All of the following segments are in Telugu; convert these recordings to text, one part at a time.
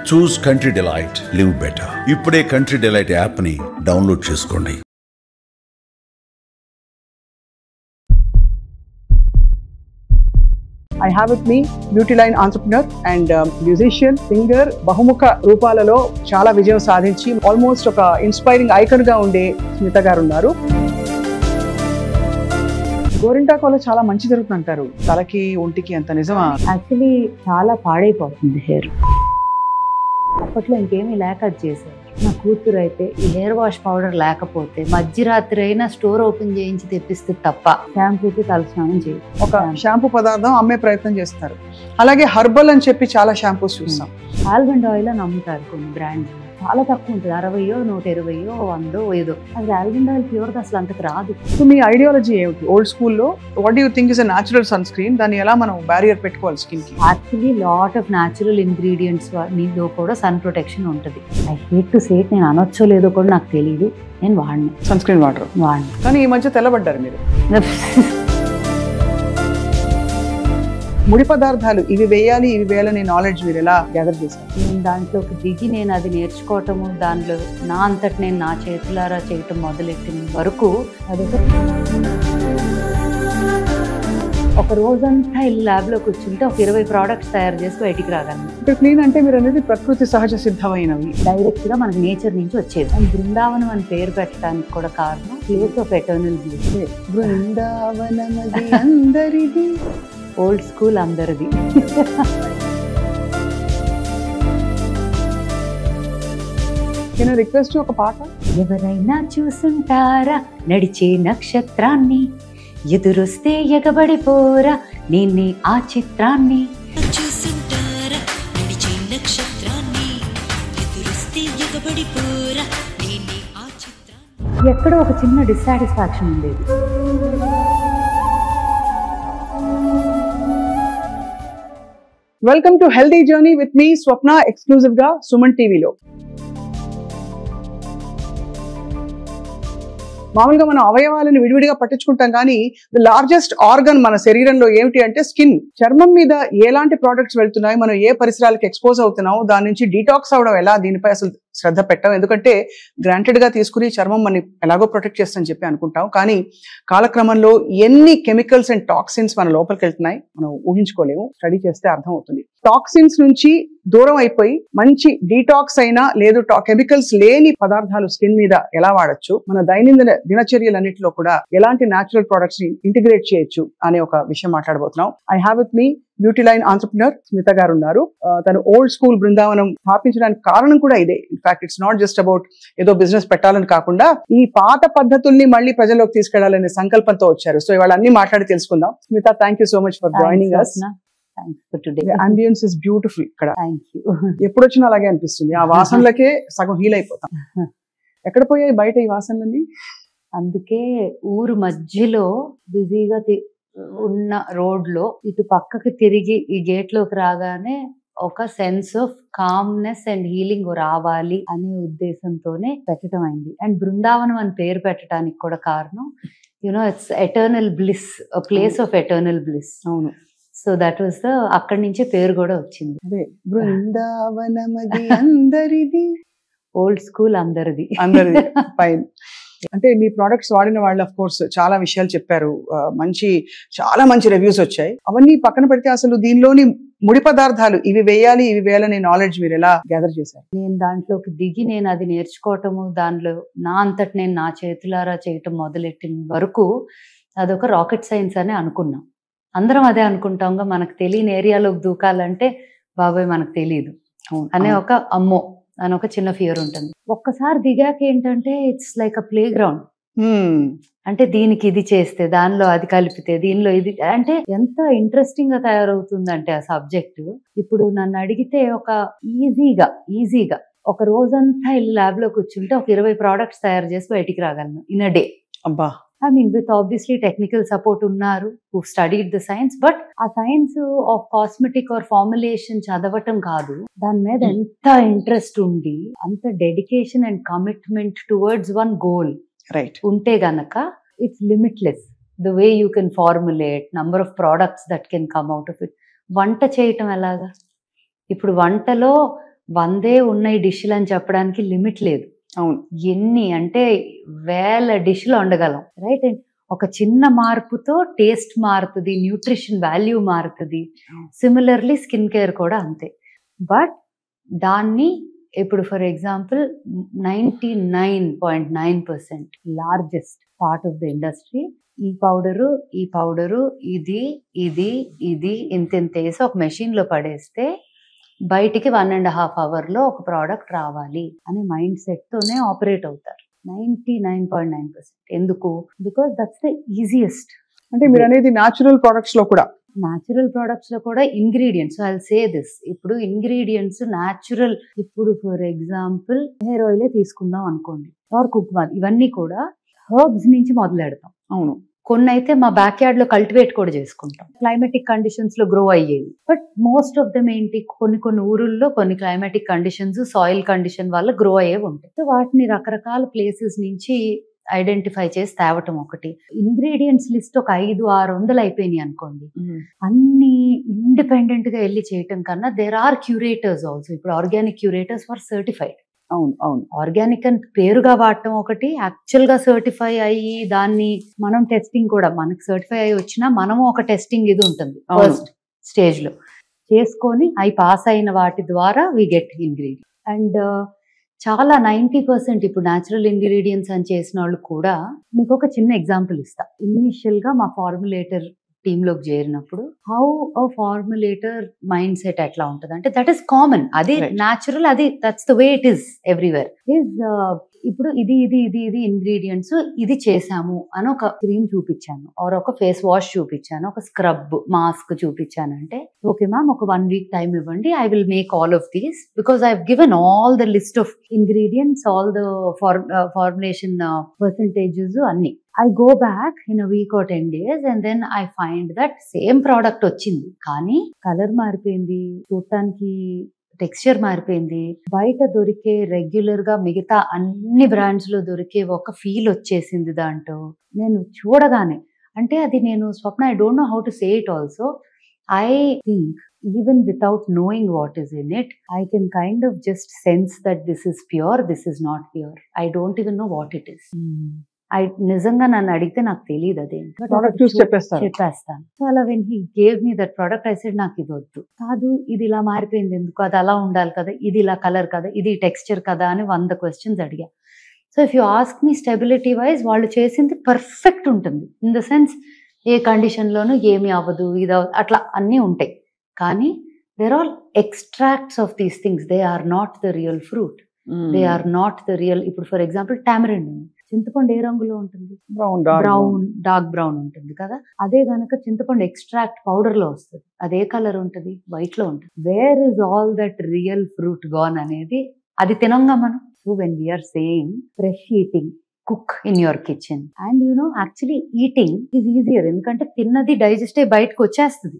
చూస్ కంట్రీ డిలైట్, లివ్ బెటర్. ఇప్పుడే కంట్రీ డిలైట్ యాప్ ని డౌన్లోడ్ చేసుకోండి. I have with me beauty line entrepreneur and musician, singer, బహుముఖ రూపాలలో చాలా విజయం సాధించి ఆల్మోస్ట్ ఒక ఇన్స్పైరింగ్ ఐకాన్ గా ఉండే స్మిత గారు ఉన్నారు. గోరింటాకులో చాలా మంచి జరుగుతుంది అంటారు, తలకి ఒంటికి అంత నిజమా? యాక్చువల్లీ చాలా పాడైపోతుంది హెయిర్. అప్పట్లో ఇంకేమీ లేక అది చేశారు. నా కూతురు అయితే ఈ హెయిర్ వాష్ పౌడర్ లేకపోతే మధ్యరాత్రి అయినా స్టోర్ ఓపెన్ చేయించి తెప్పిస్తే తప్ప షాంపూకి తలస్నానం చేయదు. ఒక షాంపూ పదార్థం అమ్మే ప్రయత్నం చేస్తారు. అలాగే హర్బల్ అని చెప్పి చాలా షాంపూస్ చూస్తాం. ఆల్మండ్ ఆయిల్ అని అమ్ముతారు కొన్ని బ్రాండ్స్, చాలా తక్కువ ఉంటుంది, 60, 120, 100 ఏదో. అది ఆల్మండ్ ఆయిల్ ప్యూర్గా అసలు అంతకు రాదు. సో మీ ఐడియాలజీ ఏమిటి? ఓల్డ్ స్కూల్లో what you think is a natural sunscreen, దాన్ని ఎలా మనం బ్యారియర్ పెట్టుకోవాలి స్కిన్ కి? Actually lot of natural ingredients నీలో కూడా సన్ ప్రొటెక్షన్ ఉంటుంది. I hate to say it, నేను అనొచ్చో లేదో కూడా నాకు తెలియదు, నేను వాడిని సన్ స్క్రీన్ వాటర్ వాడిని. కానీ ఈ మధ్య తెల్లబడ్డారు మీరు. ముడి పదార్థాలు ఇవి వేయాలి ఇవి వేయాలని నాలెడ్జ్ మీరు ఎలా గ్యాదర్ చేశారు? నేను దాంట్లోకి దిగి నేను అది నేర్చుకోవటము, దాంట్లో నా అంతటి నేను నా చేతులారా చేయటం మొదలెట్టిన వరకు ఒక రోజంతా ఇల్లు ల్యాబ్లో కూర్చుంటే ఒక 20 ప్రోడక్ట్స్ తయారు చేసి బయటికి రాగలను. ఇప్పుడు క్లీన్ అంటే మీరు అనేది ప్రకృతి సహజ సిద్ధమైనవి, డైరెక్ట్గా మనకి నేచర్ నుంచి వచ్చేది. అండ్ బృందావనం అని పేరు పెట్టడానికి కూడా కారణం ప్లేస్ ఆఫ్ ఎటర్నల్ బ్లిస్. బృందావనమది అందరిది, ఓల్డ్ స్కూల్ అందరిది. రిక్వెస్ట్ ఒక పాట. ఎవరైనా చూసుంటారా నడిచే నక్షత్రాన్ని, ఎదురొస్తే ఎగబడిపోరా నేనే ఆ చిత్రాన్ని. చూసుంటారా నడిచే నక్షత్రాన్ని, ఎదురొస్తే ఎగబడిపోరా నేనే ఆ చిత్రాన్ని. ఎక్కడో ఒక చిన్న డిస్సాటిస్ఫాక్షన్ ఉండేది. Welcome to healthy journey with me Swapna, exclusive గా సుమన్ టీవీలో. మామూలుగా మనం అవయవాలను విడివిడిగా పట్టించుకుంటాం, కానీ ది లార్జెస్ట్ ఆర్గన్ మన శరీరంలో ఏమిటి అంటే స్కిన్. చర్మం మీద ఎలాంటి ప్రోడక్ట్స్ వెళ్తున్నాయి, మనం ఏ పరిసరాలకు ఎక్స్పోజ్ అవుతున్నాం, దాని నుంచి డీటాక్స్ అవడం ఎలా, దీనిపై అసలు శ్రద్ధ పెట్టాం. ఎందుకంటే గ్రాంటెడ్ గా తీసుకుని చర్మం మనం ఎలాగో ప్రొటెక్ట్ చేస్తుందని చెప్పి అనుకుంటాం, కానీ కాలక్రమంలో ఎన్ని కెమికల్స్ అండ్ టాక్సిన్స్ మన లోపలికి వెళ్తున్నాయి మనం ఊహించుకోలేము. స్టడీ చేస్తే అర్థం అవుతుంది. టాక్సిన్స్ నుంచి దూరం అయిపోయి మంచి డీటాక్స్ అయినా లేదు కెమికల్స్ లేని పదార్థాలు స్కిన్ మీద ఎలా వాడచ్చు, మన దైనందిన దినచర్యలన్నింటిలో కూడా ఎలాంటి న్యాచురల్ ప్రొడక్ట్స్ ని ఇంటిగ్రేట్ చేయొచ్చు అనే ఒక విషయం మాట్లాడబోతున్నాం. I have with me beauty line entrepreneur Smita garu ఉన్నారు. తను ఓల్డ్ స్కూల్ బృందావనం స్థాపించడానికి కారణం కూడా ఇదే. In fact it's not just about ఏదో బిజినెస్ పెట్టాలని కాకుండా ఈ పాత పద్ధతుల్ని మళ్ళీ ప్రజల్లోకి తీసుకెళ్లాలనే సంకల్పంతో వచ్చారు. సో ఇవాళ అన్ని మాట్లాడి తెలుసుకుందాం. Smita, thank you so much for joining us. Ambience is beautiful. ఇక్కడ ఎప్పుడు వచ్చినా అలాగే అనిపిస్తుంది, ఆ వాసనలకే సగం హీల్ అయిపోతాం. ఎక్కడ పోయాయి బయట ఈ వాసనలన్నీ? అందుకే ఊరు మధ్యలో బిజీగా ఉన్న రోడ్ లో ఇటు పక్కకి తిరిగి ఈ గేట్ లోకి రాగానే ఒక sense of calmness and healing రావాలి అనే ఉద్దేశంతోనే పెట్టడం అయింది. అండ్ బృందావనం అని పేరు పెట్టడానికి కూడా కారణం it's eternal bliss, place of eternal bliss. అవును. సో దట్ వాస్ అక్కడి నుంచే పేరు కూడా వచ్చింది. అదే బృందావనమది అందరిది, ఓల్డ్ స్కూల్ అందరిది. అందరిది ఫైన్. అంటే మీ ప్రోడక్ట్స్ వాడిన వాళ్ళు అఫ్ కోర్స్ చాలా విషయాలు చెప్పారు, చాలా మంచి రివ్యూస్ వచ్చాయి. అవన్నీ పక్కన పెడితే అసలు దీనిలోని ముడి పదార్థాలు ఇవి వేయాలి ఇవి వేయాలనే నాలెడ్జ్ మీరు ఎలా గ్యాదర్ చేశారు? నేను దాంట్లోకి దిగి నేను అది నేర్చుకోవటము, దాంట్లో నా అంతటి నేను నా చేతులారా చేయటం మొదలెట్టిన వరకు అదొక రాకెట్ సైన్స్ అని అనుకున్నాం. అందరం అదే అనుకుంటాంగా, మనకు తెలియని ఏరియాలోకి దూకాలంటే బాబాయ్ మనకు తెలియదు అనే ఒక అమ్మో అని ఒక చిన్న ఫియర్ ఉంటుంది. ఒక్కసారి దిగాక ఏంటంటే it's like a play ground. అంటే దీనికి ఇది చేస్తే దానిలో అది కలిపితే దీనిలో ఇది, అంటే ఎంత ఇంట్రెస్టింగ్ గా తయారవుతుందంటే ఆ సబ్జెక్ట్. ఇప్పుడు నన్ను అడిగితే ఒక ఈజీగా ఒక రోజంతా ఇల్లు ల్యాబ్ లో కూర్చుంటే ఒక 20 ప్రోడక్ట్స్ తయారు చేసి బయటికి రాగలను ఇన్ అ డే. అబ్బా. I mean, with obviously technical support unnaru who studied the science, but a science of cosmetic or formulation chadavatam kaadu, dan మీద ఎంత ఇంట్రెస్ట్ ఉండి అంత dedication and commitment towards one goal right ఉంటే గనక it's limitless the way you can formulate, number of products that can come out of it. వంట చేయటం ఎలాగా? ఇప్పుడు వంటలో 100 ఉన్నాయి డిష్లు అని చెప్పడానికి లిమిట్ లేదు. అవును. ఎన్ని అంటే వేల డిష్లు వండగలం, రైట్? అండ్ ఒక చిన్న మార్పుతో టేస్ట్ మారుతుంది, న్యూట్రిషన్ వాల్యూ మారుతుంది. సిమిలర్లీ స్కిన్ కేర్ కూడా అంతే. బట్ దాన్ని ఇప్పుడు for example 99.9% largest part of the industry ఈ పౌడరు ఇది ఇది ఇది ఇంత వేసి ఒక మెషిన్లో పడేస్తే బయటికి 1.5 hours ఒక ప్రోడక్ట్ రావాలి అనే మైండ్ సెట్తోనే ఆపరేట్ అవుతారు 99.9%. ఎందుకు? Because that's the easiest. అంటే మీరు అనేది న్యాచురల్ ప్రొడక్ట్స్ లో కూడా ingredients I will say this. ఇప్పుడు ఇంగ్రీడియంట్స్ న్యాచురల్, ఇప్పుడు ఫర్ ఎగ్జాంపుల్ హెయిర్ ఆయిలే తీసుకుందాం అనుకోండి, ఆర్ కుక్మార్, ఇవన్నీ కూడా హర్బ్స్ నుంచి మొదలెడతాం. అవును. కొన్ని అయితే మా బ్యాక్ యార్డ్ లో కల్టివేట్ కూడా చేసుకుంటాం, క్లైమాటిక్ కండిషన్స్ లో గ్రో అయ్యేవి. బట్ మోస్ట్ ఆఫ్ దమ్ ఏంటి, కొన్ని ఊరుల్లో కొన్ని క్లైమాటిక్ కండిషన్స్, సాయిల్ కండిషన్ వల్ల గ్రో అయ్యేవి ఉంటాయి. సో వాటిని రకరకాల ప్లేసెస్ నుంచి ఐడెంటిఫై చేసి తేవటం ఒకటి. ఇంగ్రీడియంట్స్ లిస్ట్ ఒక 500-600 అయిపోయినాయి అనుకోండి, అన్ని ఇండిపెండెంట్ గా వెళ్ళి చేయటం కన్నా దేర్ ఆర్ క్యూరేటర్స్ ఆల్సో. ఇప్పుడు ఆర్గానిక్ క్యూరేటర్స్ ఫర్ సర్టిఫైడ్. అవును అవును. ఆర్గానిక్ అని పేరుగా వాడటం ఒకటి, యాక్చువల్ గా సర్టిఫై అయ్యి దాన్ని మనం టెస్టింగ్ కూడా, మనకి సర్టిఫై అయ్యి వచ్చినా మనము ఒక టెస్టింగ్ ఇది ఉంటుంది ఫస్ట్ స్టేజ్ లో చేసుకొని అవి పాస్ అయిన వాటి ద్వారా వి గెట్ ఇంగ్రీడియంట్. అండ్ చాలా 90% ఇప్పుడు న్యాచురల్ ఇంగ్రీడియంట్స్ అని చేసిన వాళ్ళు కూడా, మీకు ఒక చిన్న ఎగ్జాంపుల్ ఇస్తా. ఇనిషియల్ గా మా ఫార్ములేటర్ టీంలోకి చేరినప్పుడు హౌ అ ఫార్ములేటర్ మైండ్ సెట్ ఎట్లా ఉంటుంది అంటే, దట్ ఈస్ కామన్, అది న్యాచురల్, అది that's the way it is everywhere. ఇప్పుడు ఇది ఇది ఇది ఇది ఇంగ్రీడియంట్స్ ఇది చేసాము అని ఒక క్రీమ్ చూపించాను, ఆర్ ఒక ఫేస్ వాష్ చూపించాను, ఒక స్క్రబ్ మాస్క్ చూపించాను అంటే, ఓకే మ్యామ్ ఒక 1 week టైం ఇవ్వండి, I will make all of these because I have given all the list of ingredients, all the formulation percentages అన్ని. I go back in a week or 10 days and then I find that same product వచ్చింది, కానీ కలర్ మారిపోయింది, చూడటానికి టెక్స్చర్ మారిపోయింది, బయట దొరికే రెగ్యులర్ గా మిగతా అన్ని బ్రాండ్స్ లో దొరికే ఒక ఫీల్ వచ్చేసింది దాంట్లో. నేను చూడగానే అంటే అది నేను Swapna, I don't know how to say it also. I think even without knowing what is in it, I can kind of just sense that this is pure, this is not pure. I don't even know what it is. నిజంగా నన్ను అడిగితే నాకు తెలియదు అదేంటి, చెప్పేస్తాను. సో అలా when he gave me that product, I said నాకు ఇది వద్దు, కాదు ఇది ఇలా మారిపోయింది ఎందుకు, అది అలా ఉండాలి కదా, ఇది ఇలా కలర్ కదా, ఇది టెక్స్చర్ కదా అని 100 questions అడిగా. So if you ask me stability wise వాళ్ళు చేసింది పర్ఫెక్ట్ ఉంటుంది, ఇన్ ద సెన్స్ ఏ కండిషన్ లోనూ ఏమి అవ్వదు, ఇది అట్లా అన్నీ ఉంటాయి. కానీ there all extracts of these things, they are not the real fruit, they are not the real. ఇప్పుడు ఫర్ ఎగ్జాంపుల్ టామరిన్, చింతపండు ఏ రంగులో ఉంటుంది, బ్రౌన్, డార్క్ బ్రౌన్ ఉంటుంది కదా. అదే గనక చింతపండు ఎక్స్ట్రాక్ట్ పౌడర్ లో వస్తుంది, అదే కలర్ ఉంటుంది, వైట్ లో ఉంటుంది. Where is all that real fruit gone అనేది, అది తినంగా మనం. So when we're saying fresh eating, cook in your kitchen, and you know actually eating is easier, ఎందుకంటే తిన్నది డైజెస్ట్ అయ్యి బయటకు వచ్చేస్తుంది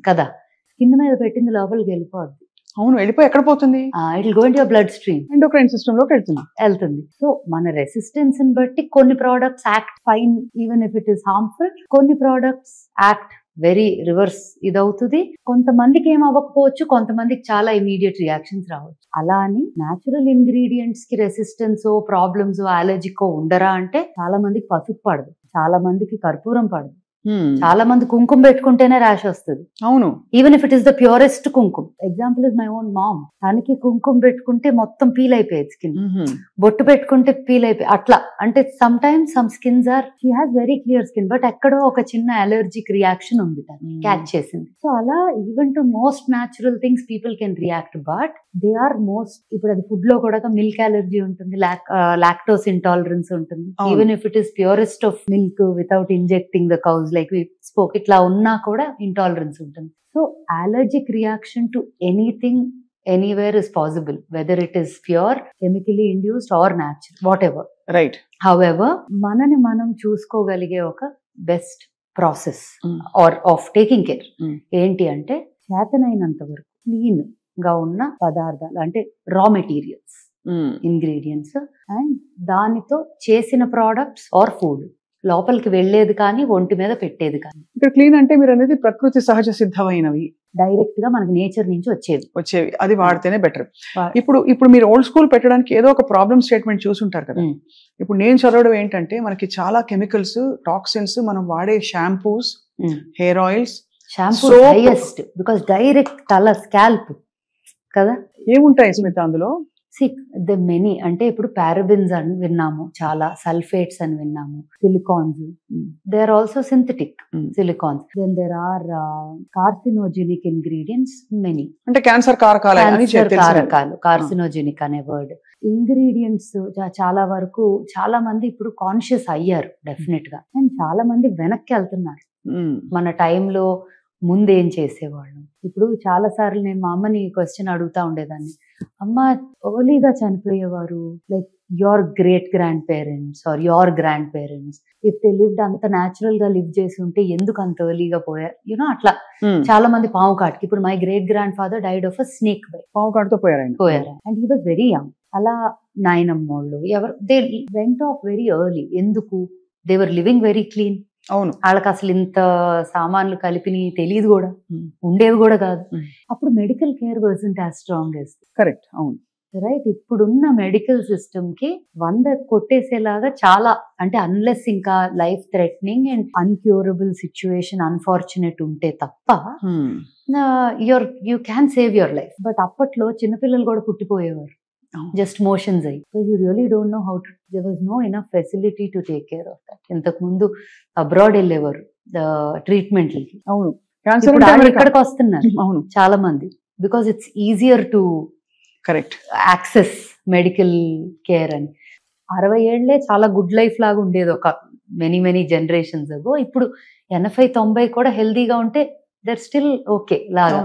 కదా, స్కిన్ మీద పెట్టింది లోపలికి వెళ్ళిపోద్ది. అవును, వెళ్ళిపోయి ఎక్కడ పోతుంది, it will go into your blood stream, endocrine system లోకి వెళ్తుంది. సో మన రెసిస్టెన్స్ ని బట్టి కొన్ని products act fine even if it is harmful, కొన్ని ప్రోడక్ట్స్ యాక్ట్ వెరీ రివర్స్ ఇదవుతుంది. కొంతమందికి ఏం అవ్వకపోవచ్చు, కొంతమందికి చాలా ఇమీడియట్ రియాక్షన్స్ రావచ్చు. అలా అని న్యాచురల్ ఇంగ్రీడియంట్స్ కి రెసిస్టెన్స్ ప్రాబ్లమ్స్ అలర్జికో ఉండరా అంటే, చాలా మందికి పసుపు పడదు, చాలా మందికి కర్పూరం పడదు, చాలా మంది కుంకుమ పెట్టుకుంటేనే ర్యాష్ వస్తుంది. అవును, even if it is the purest kumkum. Example is my own mom, తనకి కుంకుమ పెట్టుకుంటే మొత్తం పీల్ అయిపోయేది స్కిన్, బొట్టు పెట్టుకుంటే పీల్ అయిపోయి అట్లా. అంటే sometimes some skins are, she has very clear skin, but ఎక్కడో ఒక చిన్న అలర్జిక్ రియాక్షన్ ఉంది, క్యాచ్ చేసింది. సో అలా even to most natural things people can react, but they are most, ఇప్పుడు అది ఫుడ్ లో కూడా మిల్క్ అలర్జీ ఉంటుంది, లాక్టోస్ ఇంటాలరెన్స్ ఉంటుంది, even if it is purest of milk without injecting the cows like we spoke, ఇట్లా ఉన్నా కూడా ఇంటాలరెన్స్ ఉంటుంది. So allergic reaction to anything anywhere is possible, whether it is pure, chemically induced or natural, whatever. Right. However మనని మనం చూసుకోగలిగే ఒక best process or of taking care ఏంటి అంటే, చేతనైనంత వరకు క్లీన్ గా ఉన్న పదార్థాలు, అంటే రా మెటీరియల్స్, ఇంగ్రీడియంట్స్, అండ్ దానితో చేసిన ప్రోడక్ట్స్ ఆర్ ఫుడ్, లోపలికి వెళ్లేది కానీ ఒంటి మీద పెట్టేది కానీ. ఇక్కడ క్లీన్ అంటే మీరు అనేది ప్రకృతి సహజ సిద్ధమైనవి, డైరెక్ట్ గా మనకి నేచర్ నుంచి వచ్చేవి, అది వాడితేనే బెటర్. వా- ఇప్పుడు మీరు ఓల్డ్ స్కూల్ పెట్టడానికి ఏదో ఒక ప్రాబ్లమ్ స్టేట్మెంట్ చూసుంటారు కదా. ఉమ్. ఇప్పుడు నేను చదవడం ఏంటంటే మనకి చాలా కెమికల్స్, టాక్సిన్స్, మనం వాడే shampoos, hair oils, shampoo Soap. Highest because direct తల స్కాల్ప్ కదా. ఏముంటాయి స్మిత అందులో? ద మెనీ అంటే ఇప్పుడు పారాబిన్స్ అని విన్నాము, చాలా సల్ఫేట్స్ అని విన్నాము, silicones, they are also synthetic silicones, then there are carcinogenic ingredients many. అంటే క్యాన్సర్ కారకాలు అని కారకాలు, కార్సినోజెనిక్ అనే వర్డ్. ఇంగ్రీడియంట్స్ చాలా వరకు చాలా మంది ఇప్పుడు కాన్షియస్ అయ్యారు డెఫినెట్ గా, అండ్ చాలా మంది వెనక్కి వెళ్తున్నారు. మన టైంలో ముందేం చేసేవాళ్ళం. ఇప్పుడు చాలా సార్లు నేను మా అమ్మని క్వశ్చన్ అడుగుతా ఉండేదాన్ని, అమ్మ ఎర్లీగా చనిపోయేవారు, like your great grand parents or your grand parents, if they lived అంత న్యాచురల్ గా లివ్ చేసి ఉంటే ఎందుకు అంత ఎర్లీగా పోయారు, యూనో అట్లా. చాలా మంది పాము కాటుకి, ఇప్పుడు my great grand father died of a snake bite, పాము కాటుతో పోయారు, and he was very young. అలా నాయనమ్మోళ్ళు ఎవరు they went off very early. ఎందుకు? They were living very clean. అవును, వాళ్ళకి అసలు ఇంత సామాన్లు కలిపిని తెలియదు కూడా, ఉండేవి కూడా కాదు. అప్పుడు medical care wasn't as strong as. Correct, అవును, రైట్. ఇప్పుడున్న మెడికల్ సిస్టమ్ కి 100 కొట్టేసేలాగా చాలా, అంటే అన్లెస్ ఇంకా life threatening and uncurable situation unfortunate ఉంటే తప్ప you can save your life. But అప్పట్లో చిన్నపిల్లలు కూడా పుట్టిపోయేవారు జస్ట్ మోషన్స్ అయ్యి. You really don't know how to, there was no enough facility to take care of that. ఇంతకు ముందు అబ్రాడ్ వెళ్ళేవారు ట్రీట్మెంట్లకి. అవును, ఇక్కడికి వస్తున్నారు అవును చాలా మంది, because it's easier to correct access medical care అని. 60 ఏళ్లే చాలా గుడ్ లైఫ్ లాగా ఉండేది ఒక మెనీ జనరేషన్స్ అగో. ఇప్పుడు 80-90 కూడా హెల్దీగా ఉంటే they're still okay laga.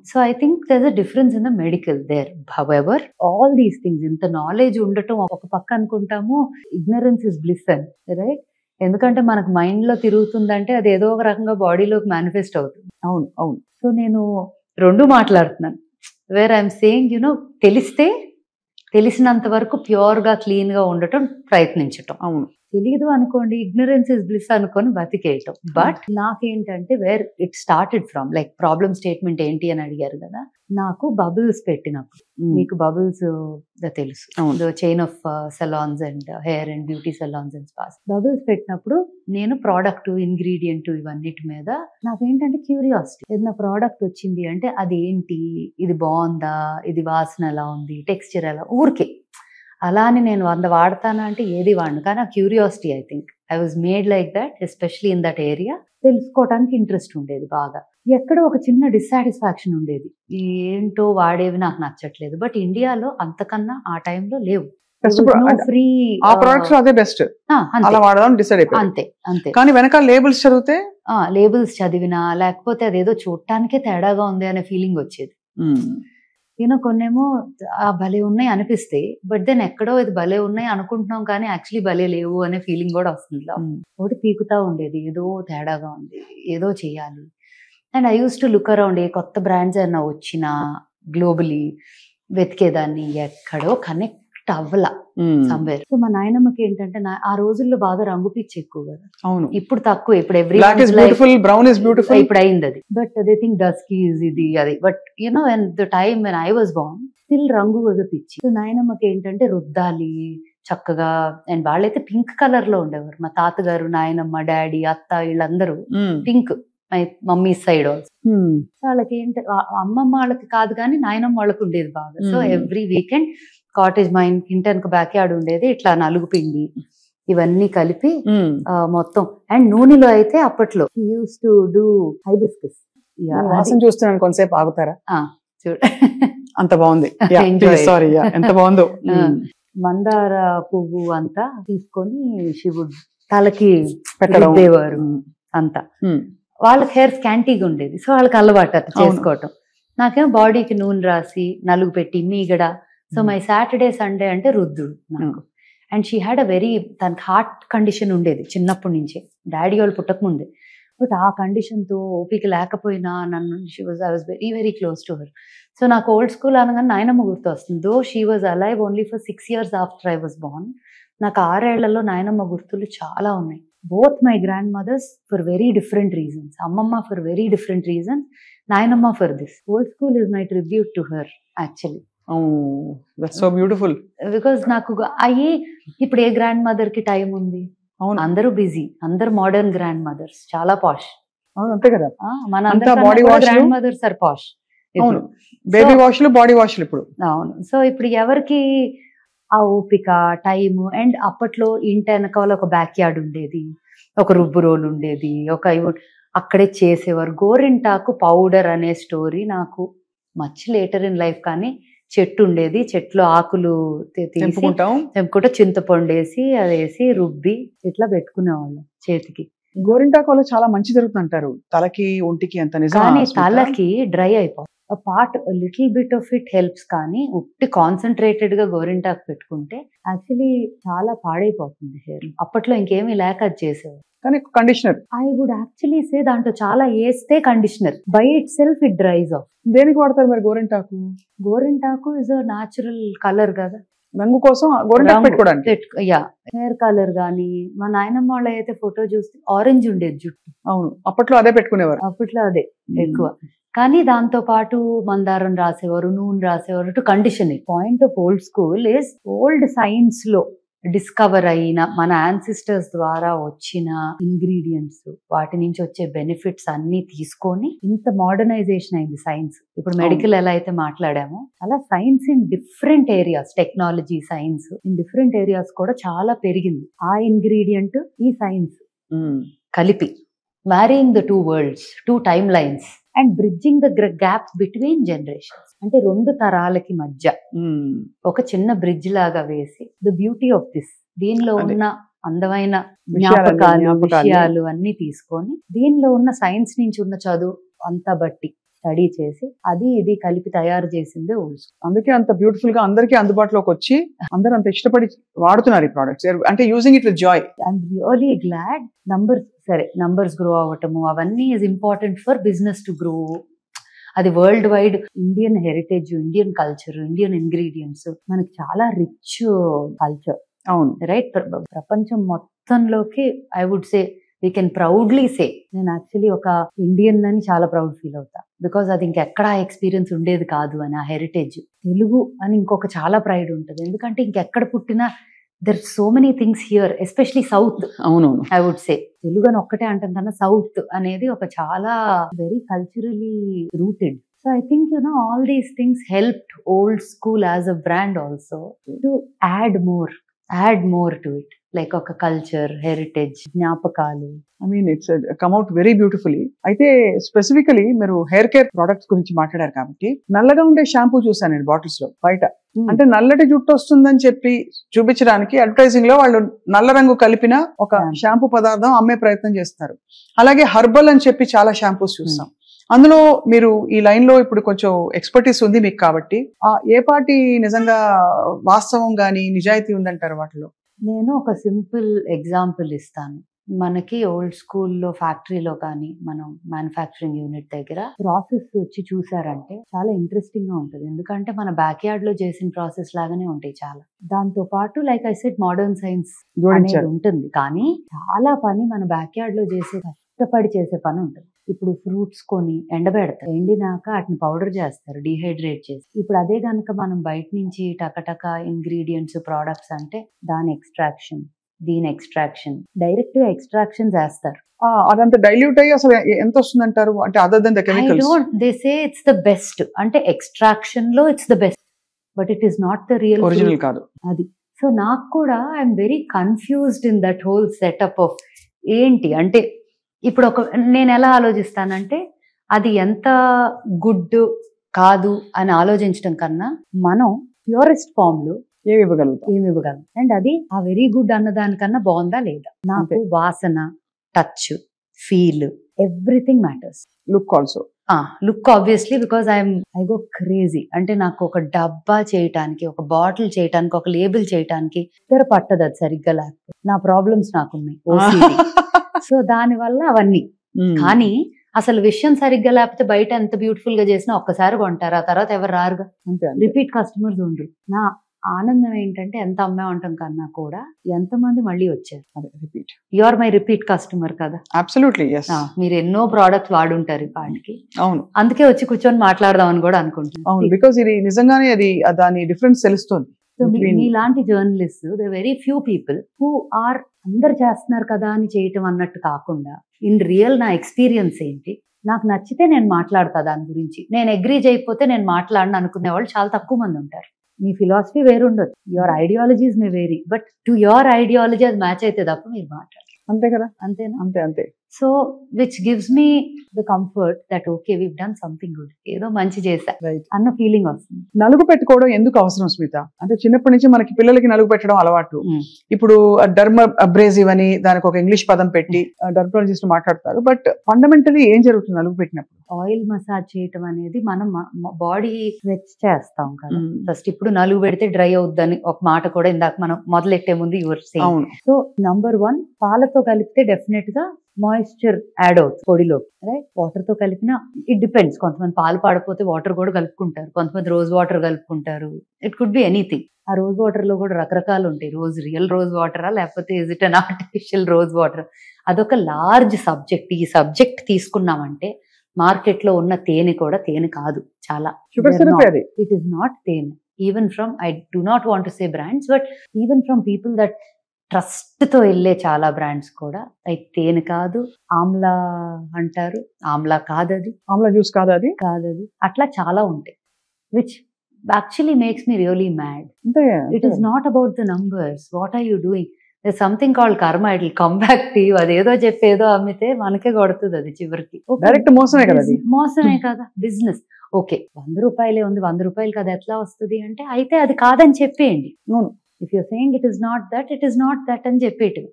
So I think there's a difference in the medical there. However, all these things, ఇంత నాలెడ్జ్ ఉండటం ఒక పక్క అనుకుంటాము, ignorance is bliss అని, రైట్? ఎందుకంటే మనకు మైండ్ లో తిరుగుతుందంటే అది ఏదో ఒక రకంగా బాడీలోకి మేనిఫెస్ట్ అవుతుంది. అవును అవును. సో నేను రెండు మాట్లాడుతున్నాను, వేర్ ఐఎమ్ సేయింగ్ యునో తెలిసినంత వరకు ప్యూర్ గా క్లీన్ గా ఉండటం ప్రయత్నించటం. అవును, తెలీదు అనుకోండి, ఇగ్నరెన్స్ ఇస్ బ్లిస్ అనుకొని బతికేయటం. బట్ నాకేంటంటే where it started from, like problem statement ఏంటి అని అడిగారు కదా, నాకు బబుల్స్ పెట్టినప్పుడు, మీకు బబుల్స్ తెలుసు, chain of salons and hair and beauty salons and spas. Bubbles పెట్టినప్పుడు నేను ప్రోడక్ట్ ఇంగ్రీడియంట్ ఇవన్నిటి మీద నాకేంటంటే క్యూరియాసిటీ. ఏదైనా ప్రోడక్ట్ వచ్చింది అంటే అది ఏంటి, ఇది బాగుందా, ఇది వాసన ఎలా ఉంది, టెక్స్చర్ ఎలా, ఊరికే అలా అని నేను 100 వాడతానా అంటే ఏది వాడను, కానీ ఆ curiosity I think I was made like that, especially in that area. తెలుసుకోవడానికి ఇంట్రెస్ట్ ఉండేది బాగా. ఎక్కడో ఒక చిన్న డిస్సాటిస్ఫాక్షన్ ఉండేది, ఏంటో వాడేవి నాకు నచ్చట్లేదు. బట్ ఇండియాలో అంతకన్నా ఆ టైంలో లేవు, ఫ్రీ ఆ ప్రొడక్ట్స్ అదే బెస్ట్, అలా వాడదాం డిసైడ్ అయిపోయి అంతే అంతే. కానీ వెనకాల లేబుల్స్ చదివితే, లేబుల్స్ చదివినా లేకపోతే అదేదో చూడటానికే తేడాగా ఉంది అనే ఫీలింగ్ వచ్చేది. కొన్నేమో భలే ఉన్నాయి అనిపిస్తాయి, బట్ దెన్ ఎక్కడో ఇది భలే ఉన్నాయి అనుకుంటున్నాం కానీ యాక్చువల్లీ భలే లేవు అనే ఫీలింగ్ కూడా వస్తుంది. ఒకటి పీకుతా ఉండేది, ఏదో తేడాగా ఉంది, ఏదో చేయాలి. And I use to look around, ఏ కొత్త బ్రాండ్స్ అయినా వచ్చినా గ్లోబలీ వెతికేదాన్ని, ఎక్కడో కనెక్ట్ అవ్వలా సమ్వేర్. సో మా నాయనమ్మకి ఏంటంటే ఆ రోజుల్లో బాగా రంగు పిచ్చి ఎక్కువ కదా, అవును ఇప్పుడు తక్కువ, ఇప్పుడు బ్రౌన్ ఇస్ బ్యూటిఫుల్ ఇప్పుడు అయింది అది. But they think dusky is ఇది అది. But you know when the time when I was born still రంగు వాజ్ అ పిచ్చి. సో నాయనమ్మకి ఏంటంటే రుద్దాలి చక్కగా, అండ్ వాళ్ళైతే పింక్ కలర్ లో ఉండేవారు. మా తాతగారు, నాయనమ్మ, డాడీ, అత్త వీళ్ళందరూ pink, my mummy side also. వాళ్ళకి ఏంటి, అమ్మమ్మ వాళ్ళకి కాదు కానీ నాయనమ్మ వాళ్ళకి ఉండేది బాగా. సో ఎవ్రీ వీకెండ్ కాటేజ్, మా ఇంటి వెనక బ్యాక్ యార్డ్ ఉండేది, ఇట్లా నలుగు పిండి ఇవన్నీ కలిపి మొత్తం. అండ్ నూనెలో అయితే అప్పట్లో యూస్ టు డూ హైబిస్కస్. చూస్తున్నాను, కొంతసేపు ఆగుతారా? చూడ అంత బాగుంది, సారీ ఎంత బాగుందో. మందార పువ్వు అంతా తీసుకొని శివుడు తలకి పెట్టేవారు అంతా. వాళ్ళకి హెయిర్ స్కాంటీగా ఉండేది, సో వాళ్ళకి అలవాటు అట్లా చేసుకోవటం. నాకేమో బాడీకి నూనె రాసి నలుగు పెట్టి మీగడ. సో మై సాటర్డే సండే అంటే రుద్దుడు నాకు. And she had a very, తనకి హార్ట్ కండిషన్ ఉండేది చిన్నప్పటి నుంచే, డాడీ వాళ్ళు పుట్టక ముందే. బట్ ఆ కండిషన్తో ఓపిక లేకపోయినా నన్ను I was very very close to her. So నాకు ఓల్డ్ స్కూల్ అనగానే నాయనమ్మ గుర్తు వస్తుంది. Though she was alive only for 6 years after I was born. నాకు 6 ఏళ్లలో నాయనమ్మ గుర్తులు చాలా ఉన్నాయి. both my grandmothers for very different reasons. Ammamma for very different reasons. Nayanamma for this. Old school is my tribute to her actually. That's so beautiful. Because నాకు అయ్యి ఇప్పుడు ఏ గ్రాండ్ మదర్ కి టైం ఉంది? అవును, అందరూ బిజీ, అందరు మోడర్న్ గ్రాండ్ మదర్స్, చాలా పాష్. అవును, అంతే కదా. మన అంతా body wash grand mothers are posh. అవును, బేబీ వాష్లు, బాడీ వాష్లు ఇప్పుడు. అవును. సో ఇప్పుడు ఎవరికి ఆ ఓపిక, టైము, అండ్ అప్పట్లో ఇంటి వెనకాల ఒక బ్యాక్ యార్డ్ ఉండేది, ఒక రుబ్బు రోల్ ఉండేది, అక్కడే చేసేవారు. గోరింటాకు పౌడర్ అనే స్టోరీ నాకు మచ్ లేటర్ ఇన్ లైఫ్. కానీ చెట్టు ఉండేది, చెట్లు ఆకులు తెంపుకుంటా చింతపండు వేసి అది వేసి రుబ్బి ఇట్లా పెట్టుకునేవాళ్ళం చేతికి. గోరింటాకు వల్ల చాలా మంచి జరుగుతుంది అంటారు, తలకి ఒంటికి. అంత నిజం? కానీ తలకి డ్రై అయిపోతుంది. Part little bit of it helps, కానీ ఉట్టి కాన్సన్ట్రేటెడ్ గా గోరింటాకు పెట్టుకుంటే యాక్చువల్లీ చాలా పాడైపోతుంది హెయిర్. అప్పట్లో ఇంకేమీ లేక అది చేసేవారు. కానీ conditioner I would actually say దాంట్లో చాలా వేస్తే conditioner by itself it dries off. దేనికి వాడతారు మరి గోరింటాకు? గోరింటాకు ఇస్ అ న్యాచురల్ కలర్ కదా, రంగు కోసం గోరింటాకు పెట్టుకోవడానికి. యా, హెయిర్ కలర్ గానీ. మా నాయనమ్మ వాళ్ళ అయితే ఫోటో చూస్తే ఆరెంజ్ ఉండేది జుట్టు. అవును, అప్పట్లో అదే పెట్టుకునేవారు. అప్పట్లో అదే ఎక్కువ. కానీ దాంతో పాటు మందారం రాసేవారు, నూనె రాసేవారు to condition it. Point of old school is old science లో డిస్కవర్ అయిన మన యాన్సిస్టర్స్ ద్వారా వచ్చిన ఇంగ్రీడియంట్స్, వాటి నుంచి వచ్చే బెనిఫిట్స్ అన్ని తీసుకొని ఇంత మోడర్నైజేషన్ అయింది సైన్స్. ఇప్పుడు మెడికల్ ఎలా అయితే మాట్లాడామో అలా science in different areas, technology science in different areas కూడా చాలా పెరిగింది. ఆ ఇంగ్రీడియంట్ ఈ సైన్స్ కలిపి marrying the two world's, two time lines and bridging the gap between generations. అంటే రెండు తరాలకి మధ్య ఒక చిన్న బ్రిడ్జ్ లాగా వేసి ద బ్యూటీ ఆఫ్ దిస్, దీనిలో ఉన్న అందమైన విషయాలు అన్ని తీసుకొని దీనిలో ఉన్న సైన్స్ నుంచి ఉన్న చదువు అంతా బట్టి స్టడీ చేసి అది ఇది కలిపి తయారు చేసింది ఓల్డ్ స్కూల్. అందుకే అంత బ్యూటిఫుల్ గా అందరికీ అందుబాటులోకి వచ్చి అందరూ అంత ఇష్టపడి వాడుతున్నారు ఈ ప్రోడక్ట్స్, అంటే using it with joy. I'm really glad. Numbers grow అవ్వటము అవన్నీ is important for business to grow. అది world wide Indian heritage, Indian culture, Indian ingredients, మనకి చాలా రిచ్ కల్చర్. అవును, రైట్. ప్రపంచం మొత్తంలోకి I would say we can proudly say, నేను యాక్చువల్లీ ఒక ఇండియన్ అని చాలా ప్రౌడ్ ఫీల్ అవుతా. బికాస్ అది ఇంకెక్కడా ఎక్స్పీరియన్స్ ఉండేది కాదు అని. ఆ హెరిటేజ్ తెలుగు అని ఇంకొక చాలా ప్రైడ్ ఉంటుంది. ఎందుకంటే ఇంకెక్కడ పుట్టినా there so many things here, especially south. అవునవును, ఐ వుడ్ సే తెలుగు అని ఒక్కటే అంటాం కన్నా సౌత్ అనేది ఒక చాలా very culturally rooted. So I think all these things helped old school as a brand also to add more to it, like ఒక కల్చర్, హెరిటేజ్, జ్ఞాపకాలు. I mean it's come out very beautifully. అయితే స్పెసిఫికలీ మీరు హెయిర్ కేర్ ప్రొడక్ట్స్ గురించి మాట్లాడారు కాబట్టి, నల్లగా ఉండే షాంపూ చూసాను నేను బాటిల్స్ లో బయట. అంటే నల్లటి జుట్టు వస్తుందని చెప్పి చూపించడానికి అడ్వర్టైజింగ్ లో వాళ్ళు నల్ల రంగు కలిపిన ఒక షాంపూ పదార్థం అమ్మే ప్రయత్నం చేస్తారు. అలాగే హర్బల్ అని చెప్పి చాలా షాంపూస్ చూస్తాం. అందులో మీరు ఈ లైన్ లో ఇప్పుడు కొంచెం ఎక్స్పర్టీస్ ఉంది మీకు కాబట్టి, ఏ పార్టీ నిజంగా వాస్తవం గానీ నిజాయితీ ఉందంటారు వాటిలో? నేను ఒక సింపుల్ ఎగ్జాంపుల్ ఇస్తాను. మనకి ఓల్డ్ స్కూల్లో ఫ్యాక్టరీలో కానీ మనం మ్యానుఫ్యాక్చరింగ్ యూనిట్ దగ్గర ప్రాసెస్ వచ్చి చూసారంటే చాలా ఇంట్రెస్టింగ్ గా ఉంటుంది. ఎందుకంటే మన బ్యాక్ యార్డ్ లో చేసిన ప్రాసెస్ లాగానే ఉంటాయి చాలా. దాంతో పాటు like I said modern science అనేది ఉంటుంది, కానీ చాలా పని మన బ్యాక్ యార్డ్ లో చేసే కష్టపడి చేసే పని ఉంటుంది. ఇప్పుడు ఫ్రూట్స్ కొని ఎండబెడతారు, ఎండినాక వాటిని పౌడర్ చేస్తారు డీహైడ్రేట్ చేసి. ఇప్పుడు అదే కనుక మనం బయట నుంచి టకటక ఇంగ్రీడియంట్స్ ప్రోడక్ట్స్ అంటే దాని ఎక్స్ట్రాక్షన్, దీని ఎక్స్ట్రాక్షన్, డైరెక్ట్ గా ఎక్స్ట్రాక్షన్ చేస్తారు. అదంతా డైల్యూట్ అయ్యి అసలు ఎంత వస్తుంది అంటారు? అంటే other than the chemicals, they say it's the best, అంటే ఎక్స్ట్రాక్షన్ లో it's the best, but it is not the real original కాదు అది. సో నాకు కూడా I'm very confused in that whole setup of ఏంటి అంటే, ఇప్పుడు నేను ఎలా ఆలోచిస్తానంటే అది ఎంత గుడ్ కాదు అని ఆలోచించడం కన్నా మనం ప్యూరెస్ట్ ఫామ్ లో ఏమి ఇవ్వగలం అండ్ అది ఆ వెరీ గుడ్ అన్న దానికన్నా బాగుందా లేదా. నాకు వాసన, touch, feel, everything matters. Look also. Look obviously, because I go crazy. అంటే నాకు ఒక డబ్బా చేయటానికి, ఒక బాటిల్ చేయటానికి, ఒక లేబుల్ చేయటానికి ఇద్దరు పట్టదు అది సరిగ్గా లేకపోతే. నా ప్రాబ్లమ్స్ నాకున్నాయి, ఓసిడి. సో దాని వల్ల అవన్నీ. కానీ అసలు విషయం సరిగ్గా లేకపోతే బయట ఎంత బ్యూటిఫుల్ గా చేసినా ఒక్కసారి కొంటారు, ఆ తర్వాత ఎవరు రారుగా, రిపీట్ కస్టమర్స్ ఉండరు. ఆనందం ఏంటంటే ఎంత అమ్మామంటాం కన్నా కూడా ఎంతమంది మళ్ళీ వచ్చారు. అదే repeat. You are my repeat customer కదా. Absolutely yes. మీరు ఎన్నో ప్రోడక్ట్స్ వాడుంటారు వాటికి, అవును అందుకే వచ్చి కూర్చొని మాట్లాడదాం అని కూడా అనుకుంటున్నాను. అవును, బికాస్ ఇది నిజంగానే అది దాని డిఫరెన్స్ తెలుస్తుంది. సో మీలాంటి journalist the very few people who are అందరు చేస్తున్నారు కదా అని చేయటం అన్నట్టు కాకుండా ఇన్ రియల్ నా ఎక్స్పీరియన్స్ ఏంటి, నాకు నచ్చితే నేను మాట్లాడతా దాని గురించి, నేను అగ్రీ చేయకపోతే నేను మాట్లాడను అనుకునే వాళ్ళు చాలా తక్కువ మంది ఉంటారు. మీ ఫిలాసఫీ వేరు ఉండొచ్చు, your ideologies may vary, but to your ideology అది మ్యాచ్ అయితే తప్ప మీరు మాట్లాడారు. అంతే కదా, అంతేనా? అంతే అంతే. So which gives me the comfort that okay we've done something good, ఏదో మంచి చేశా రైట్ అన్న ఫీలింగ్ వస్తుంది. నలుగు పెట్టుకోవడం ఎందుకు అవసరం స్మిత? అంటే చిన్నప్పటి నుంచి మనకి పిల్లలకి నలుగు పెట్టడం అలవాటు. ఇప్పుడు డర్మ అబ్రేజివ్ అని దానికి ఒక ఇంగ్లీష్ పదం పెట్టి డర్మటాలజిస్ట్ మాట్లాడతారు. బట్ ఫండమెంటలీ ఏం జరుగుతుంది నలుగు పెట్టినప్పుడు? ఆయిల్ మసాజ్ చేయటం అనేది మనం బాడీ స్ట్రెచ్ చేస్తాం కదా ఫస్ట్. ఇప్పుడు నలుగు పెడితే డ్రై అవుద్దని ఒక మాట కూడా ఇందాక మనం మొదలెట్టే ముందు యువర్ సేయింగ్. అవును. సో నంబర్ 1 పాలతో కలిపితే డెఫినెట్ గా మాయిశ్చర్ యాడ్ అవుతుంది పొడిలో, రైట్? వాటర్ తో కలిపినా ఇట్ డిపెండ్స్. కొంతమంది పాలు పాడపోతే వాటర్ కూడా కలుపుకుంటారు, కొంతమంది రోజ్ వాటర్ కలుపుకుంటారు. It could be anything. ఆ రోజ్ వాటర్ లో కూడా రకరకాలు ఉంటాయి. రియల్ రోజ్ వాటరా లేకపోతే is it an artificial rose water? అదొక లార్జ్ సబ్జెక్ట్. ఈ సబ్జెక్ట్ తీసుకున్నామంటే మార్కెట్ లో ఉన్న తేనె కూడా తేనె కాదు, చాలా షుగర్ సిరప్ అది. ఇట్ ఈస్ నాట్ తేనె. Even from, I do not want to say brands, but even from people that trust తో వెళ్ళే చాలా బ్రాండ్స్ కూడా అది తేనె కాదు, ఆమ్లా అంటారు, ఆమ్లా కాదది, ఆమ్లా జ్యూస్ కాదది, అట్లా చాలా ఉంటాయి. Which actually makes me really mad. అంతే. It is not about the numbers. What are you doing? there's something called karma, it will come back to you. అదేదో చెప్పేదో అమ్మితే మనకే కొడుతుంది అది చివరికి. డైరెక్ట్ మోసమే కదా అది. మోసమే కదా బిజినెస్. ఓకే 100 రూపాయలే ఉంది, 100 రూపాయలు కదా ఎట్లా వస్తుంది అంటే అయితే అది కాదని చెప్పేయండి. If you're saying it is not that, it is not that అని చెప్పేటి.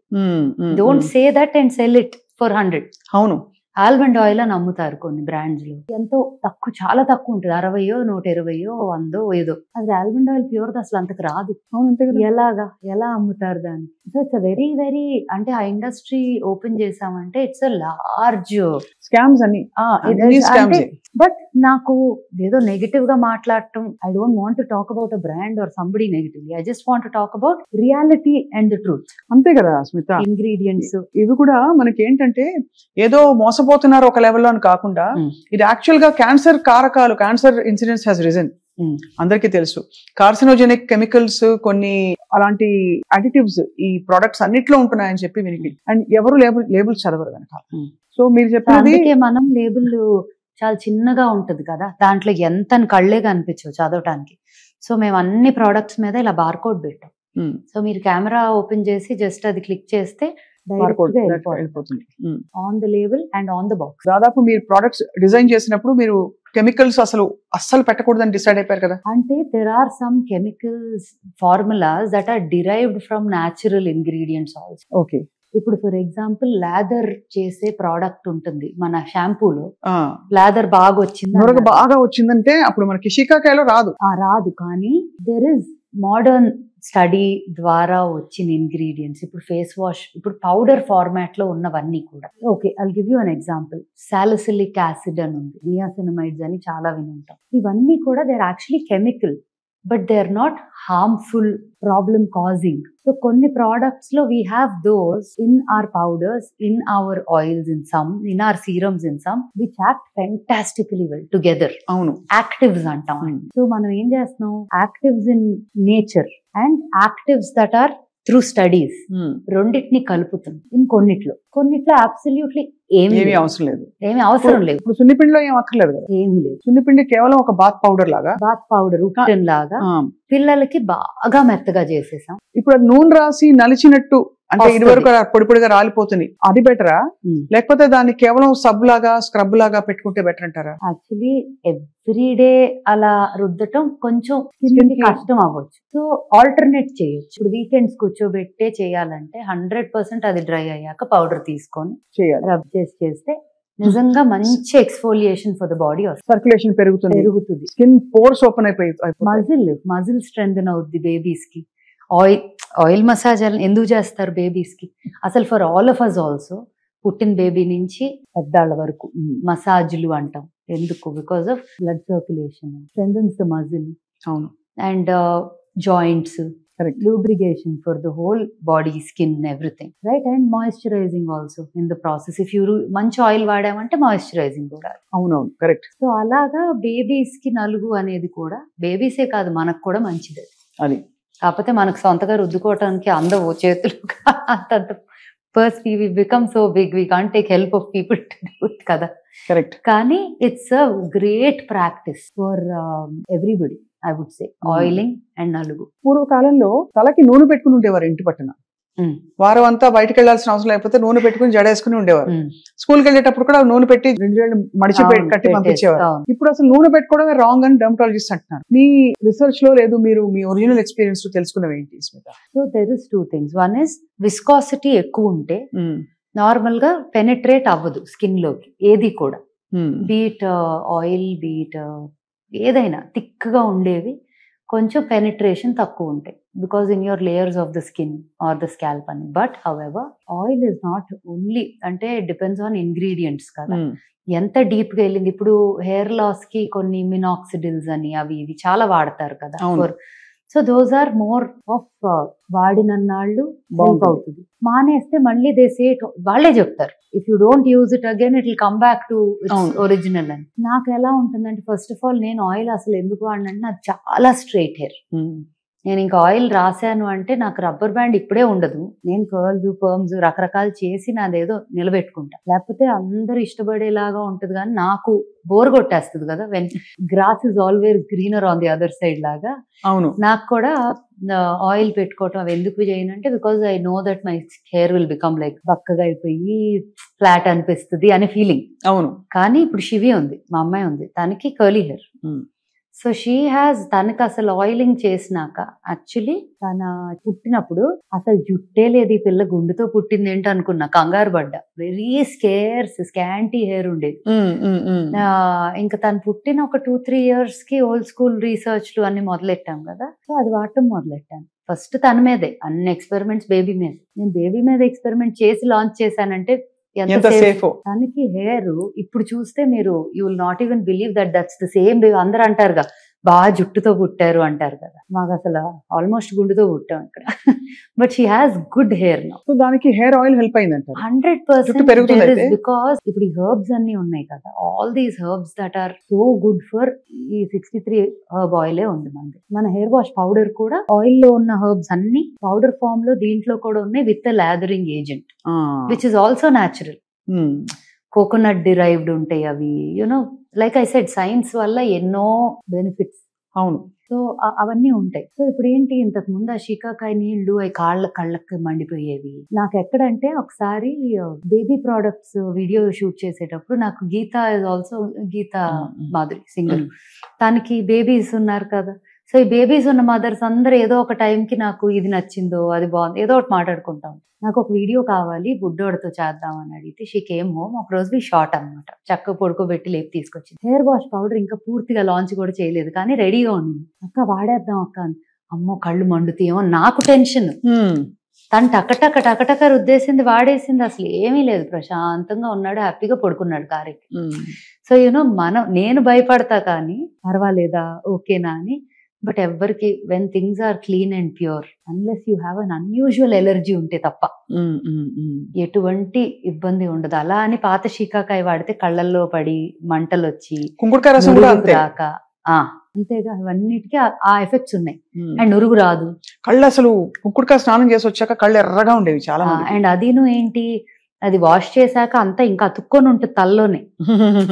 Don't say that and sell it for 100. అవును. ఆల్మండ్ ఆయిల్ అని అమ్ముతారు కొన్ని బ్రాండ్స్ లో, ఎంతో తక్కువ, చాలా తక్కువ ఉంటుంది, 60, 120, 100 ఏదో. అది ఆల్మండ్ ఆయిల్ ప్యూర్ అసలు అంతకు రాదు. ఎలా అమ్ముతారు దాన్ని? సో ఇట్స్ వెరీ వెరీ, అంటే ఆ ఇండస్ట్రీ ఓపెన్ చేసామంటే ఇట్స్ లార్జ్ స్కామ్స్ అన్ని. బట్ నాకు ఏదో నెగటివ్ గా మాట్లాడటం, I don't want to talk about a brand or somebody negatively. I just want to talk about reality and the truth. అంతే కదా స్మిత. ఇంగ్రీడియంట్స్ ఇవి కూడా మనకి ఏంటంటే ఏదో మోసపోతున్నారు ఒక లెవెల్లో అని కాకుండా, ఇది యాక్చువల్ గా క్యాన్సర్ కారకాలు, క్యాన్సర్ ఇన్సిడెన్స్ హ్యాస్ రిజన్. అందరికీ తెలుసు. కార్సినోజెనిక్ కెమికల్స్, కొన్ని అలాంటి అడిటివ్స్ ఈ ప్రొడక్ట్స్ అన్నిట్లో ఉంటున్నాయని చెప్పి వినికి, అండ్ ఎవరు లేబుల్స్ చదవరు కనుక. సో మీరు చెప్పినది, మనం లేబుల్ చాలా చిన్నగా ఉంటది కదా, దాంట్లో ఎంత కళ్ళే కనిపించవు చదవటానికి. సో మేము అన్ని ప్రోడక్ట్స్ మీద ఇలా బార్కోడ్ పెట్టాం. సో మీరు కెమెరా ఓపెన్ చేసి జస్ట్ అది క్లిక్ చేస్తే వెళ్ళిపోతుంది on the label and on the box. దాదాపు మీరు ప్రొడక్ట్స్ డిజైన్ చేసినప్పుడు మీరు కెమికల్స్ అస్సలు పెట్టకూడదని డిసైడ్ అయిపోయారు కదా? అంటే there are some chemicals formulas that are derived from natural ingredients also. Okay. ఇప్పుడు ఫర్ ఎగ్జాంపుల్ లాదర్ చేసే ప్రోడక్ట్ ఉంటుంది మన షాంపూలో, లాదర్ బాగా వచ్చిందంటే అప్పుడు మనకి షికాకాయలో రాదు, కానీ దెర్ ఇస్ మోడర్న్ స్టడీ ద్వారా వచ్చిన ఇంగ్రీడియంట్స్. ఇప్పుడు ఫేస్ వాష్, ఇప్పుడు పౌడర్ ఫార్మాట్ లో ఉన్నవన్నీ కూడా. Okay, I'll give you an example. Salicylic acid అని ఉంది, నియాసినమైడ్స్ అని చాలా వినుంటాం. ఇవన్నీ కూడా they are actually chemical, but they are not harmful, problem causing. So కొన్ని ప్రోడక్ట్స్ లో we have those in our powders, in our oils, in our serums, in some which act fantastically well together. అవును, యాక్టివ్స్ అంటాం. సో మనం ఏం చేస్తున్నాం, actives in nature and actives that or through studies, రెండింటిని కలుపుతుంది. కొన్నిట్లో అబ్సల్యూట్లీ ఏమీ అవసరం లేదు. ఇప్పుడు సున్నిపిండిలో ఏం అక్కర్లేదు కదా? ఏమీ లేదు. సున్నిపిండి కేవలం ఒక బాత్ పౌడర్ ఉప్టన్ లాగా పిల్లలకి బాగా మెత్తగా చేసేసాం. ఇప్పుడు అది నూనె రాసి నలిచినట్టు, అంటే ఇది వరకు పొడి పొడిగా రాలిపోతుంది, అది బెటరా? లేకపోతే దాన్ని కేవలం సబ్ లాగా, స్క్రబ్ లాగా పెట్టుకుంటే బెటర్ అంటారా? యాక్చువల్లీ ఎవ్రీడే అలా రుద్దటం కొంచెం కష్టం అవ్వచ్చు. సో ఆల్టర్నేట్ చేయొచ్చు. ఇప్పుడు వీకెండ్స్ కూర్చోబెట్టే చేయాలంటే 100% అది డ్రై అయ్యాక పౌడర్ తీసుకొని రబ్ చేస్తే నిజంగా మంచి exfoliation for the body, circulation పెరుగుతుంది, స్కిన్ పోర్స్ ఓపెన్ అయిపోయి, మజిల్ స్ట్రెంథెన్ అవుద్ది బేబీస్ కి. ఆయిల్ మసాజ్ ఎందుకు చేస్తారు బేబీస్ కి? అసలు for all of us also, పుట్టిన బేబీ నుంచి పెద్దాళ్ళ వరకు మసాజ్లు అంటాం. ఎందుకు? Because of blood circulation, strengthens the muscle. అవును. And joints, Correct. lubrication for the whole body, skin, everything, right? And moisturizing also in the process. If you మంచి ఆయిల్ వాడామంటే మాయిశ్చరైజింగ్ కూడా. అవునవును, కరెక్ట్. సో అలాగా బేబీస్ కి నలుగు అనేది కూడా బేబీసే కాదు మనకు కూడా మంచిది అది. కాకపోతే మనకు సొంతగా రుద్దుకోవటానికి అందవు చేతులు అంత first we become so big we can't take help of people to do it కదా. కరెక్ట్. కానీ it's a great practice for everybody, I would say, oiling and నలుగు. పూర్వకాలంలో తలకి నూనె పెట్టుకుని ఉండేవారు ఇంటి పట్టున. వారం అంతా బయటకు వెళ్లాల్సిన అవసరం లేకపోతే నూనె పెట్టుకుని జడేసుకుని ఉండేవారు. స్కూల్కి వెళ్ళేటప్పుడు కూడా నూనె పెట్టి 2 వేళ్ళు మడిచి కట్టి పంపించేవారు. ఇప్పుడు అసలు నూనె పెట్టుకోవడమే రాంగ్ అని డెర్మటాలజిస్ట్ అంటున్నారు. మీ రీసెర్చ్ లో లేదు, మీరు మీ ఒరిజినల్ ఎక్స్పీరియన్స్ లో తెలుసుకున్నవి ఏంటి Smita? So there is 2 things. One is viscosity ఎక్కువ ఉంటే నార్మల్ గా పెనిట్రేట్ అవ్వదు స్కిన్ లోకి ఏది కూడా, బీట్ ఆయిల్, బీట్ ఏదైనా థిక్ గా ఉండేవి కొంచెం పెనిట్రేషన్ తక్కువ ఉంటాయి because in your layers of the skin or the scalp అని. But however oil is not only, అంటే డిపెండ్స్ ఆన్ ఇంగ్రీడియంట్స్ కదా, ఎంత డీప్ గా వెళ్ళింది. ఇప్పుడు హెయిర్ లాస్ కి కొన్ని మినాక్సిడిల్స్ అని అవి ఇవి చాలా వాడతారు కదా. So those are more of వాడినన్నాళ్ళు హెల్ప్ అవుతుంది. మానేస్తే మళ్ళీ దే సే వాళ్ళే చెప్తారు if you don't use it again it will come back to original అని. నాకు ఎలా ఉంటుందంటే ఫస్ట్ ఆఫ్ ఆల్ నేను ఆయిల్ అసలు ఎందుకు వాడినంటే నాకు చాలా స్ట్రైట్ హెయిర్. నేను ఇంకా ఆయిల్ రాశాను అంటే నాకు రబ్బర్ బ్యాండ్ ఇప్పుడే ఉండదు. నేను కర్ల్స్, పర్మ్స్ రకరకాలు చేసి నాదేదో నిలబెట్టుకుంటా, లేకపోతే అందరూ ఇష్టపడేలాగా ఉంటది. కానీ నాకు బోర్ కొట్టేస్తుంది కదా, when grass is always greener on the other side లాగా. అవును, నాకు కూడా ఆయిల్ పెట్టుకోవటం అవి ఎందుకు చేయనంటే because I know that my hair will become like బక్కగా అయిపోయి ఫ్లాట్ అనిపిస్తుంది అనే ఫీలింగ్. అవును. కానీ ఇప్పుడు శివి ఉంది, మా అమ్మాయి ఉంది, తనకి curly hair. So she has, తనకి అసలు ఆయిలింగ్ చేసినాక యాక్చువల్లీ తన పుట్టినప్పుడు అసలు జుట్టే లేదు, ఈ పిల్ల గుండుతో పుట్టింది ఏంటి అనుకున్నా, కంగారు పడ్డా. వెరీ స్కాంటీ హెయిర్ ఉండేది. ఇంకా తను పుట్టిన ఒక 2-3 years కి ఓల్డ్ స్కూల్ రీసెర్చ్లు అన్ని మొదలెట్టాం కదా. సో అది వాడటం మొదలెట్టాను. ఫస్ట్ తన మీదే అన్ని ఎక్స్పెరిమెంట్స్, బేబీ మీద. నేను బేబీ మీద ఎక్స్పెరిమెంట్ చేసి లాంచ్ చేశానంటే ఎంత సేఫ్. తనకి హెయిర్ ఇప్పుడు చూస్తే మీరు you will not even believe that that's the same baby. అందరూ అంటారుగా బాగా జుట్టుతో పుట్టారు అంటారు కదా, మాకు అసలు ఆల్మోస్ట్ గుండుతో పుట్టాం ఇక్కడ. But she has good hair now. So దానికి హెయిర్ ఆయిల్ హెల్ప్ అయిందంట 100%. బికాస్ ఇప్పుడు ఈ హెర్బ్స్ అన్ని ఉన్నాయి కదా, all these herbs that are so good for ఈ 63 హెర్బ్ ఆయిలే ఉంది మనది. మన హెయిర్ వాష్ పౌడర్ కూడా ఆయిల్ లో ఉన్న హెర్బ్స్ అన్ని పౌడర్ ఫామ్ లో దీంట్లో కూడా ఉన్నాయి with lathering agent which is also natural. Coconut derived ఉంటాయి అవి. You know like I said science వల్ల ఎన్నో బెనిఫిట్స్. అవును. సో అవన్నీ ఉంటాయి. సో ఇప్పుడు ఏంటి, ఇంతకు ముందు ఆ షికాకాయ నీళ్లు అవి కళ్ళకి మండిపోయేవి. నాకు ఎక్కడంటే ఒకసారి బేబీ ప్రోడక్ట్స్ వీడియో షూట్ చేసేటప్పుడు నాకు Geetha is also, Geetha Madhuri singer, తనకి బేబీస్ ఉన్నారు కదా. సో ఈ బేబీస్ ఉన్న మదర్స్ అందరూ ఏదో ఒక టైంకి నాకు ఇది నచ్చిందో అది బాగుంది ఏదో ఒకటి మాట్లాడుకుంటాం. నాకు ఒక వీడియో కావాలి బుడ్డోడితో చేద్దామని అడిగితే షీ కేమ్ హోమ్. ఒక రోజు షార్ట్ అనమాట, చక్క పడుకోబెట్టి లేపి తీసుకొచ్చింది. హెయిర్ వాష్ పౌడర్ ఇంకా పూర్తిగా లాంచ్ కూడా చేయలేదు కానీ రెడీగా ఉంది. అక్క వాడేద్దాం అక్క. అమ్మో కళ్ళు మండుతాయేమో నాకు టెన్షన్. తను టకటక రుద్దేసింది, వాడేసింది, అసలు ఏమీ లేదు, ప్రశాంతంగా ఉన్నాడు, హ్యాపీగా పడుకున్నాడు కారెక్కి. సో యూనో నేను భయపడతా కానీ పర్వాలేదా ఓకేనా అని. బట్ ఎవరికి when things are clean and pure, unless you have an unusual allergy ఉంటే తప్ప ఎటువంటి ఇబ్బంది ఉండదు. అలా అని పాత షీకాకాయ వాడితే కళ్ళల్లో పడి మంటలు వచ్చి రాక, అంతేగా ఇవన్నిటికీ ఆ ఎఫెక్ట్స్ ఉన్నాయి. అండ్ నురుగు రాదు. కళ్ళు అసలు కుంకుడుకాయ స్నానం చేసి వచ్చాక కళ్ళు ఎర్రగా ఉండేవి చాలా. అండ్ అదిను ఏంటి, అది వాష్ చేశాక అంతా ఇంకా అతుక్కొని ఉంటుంది తల్లోనే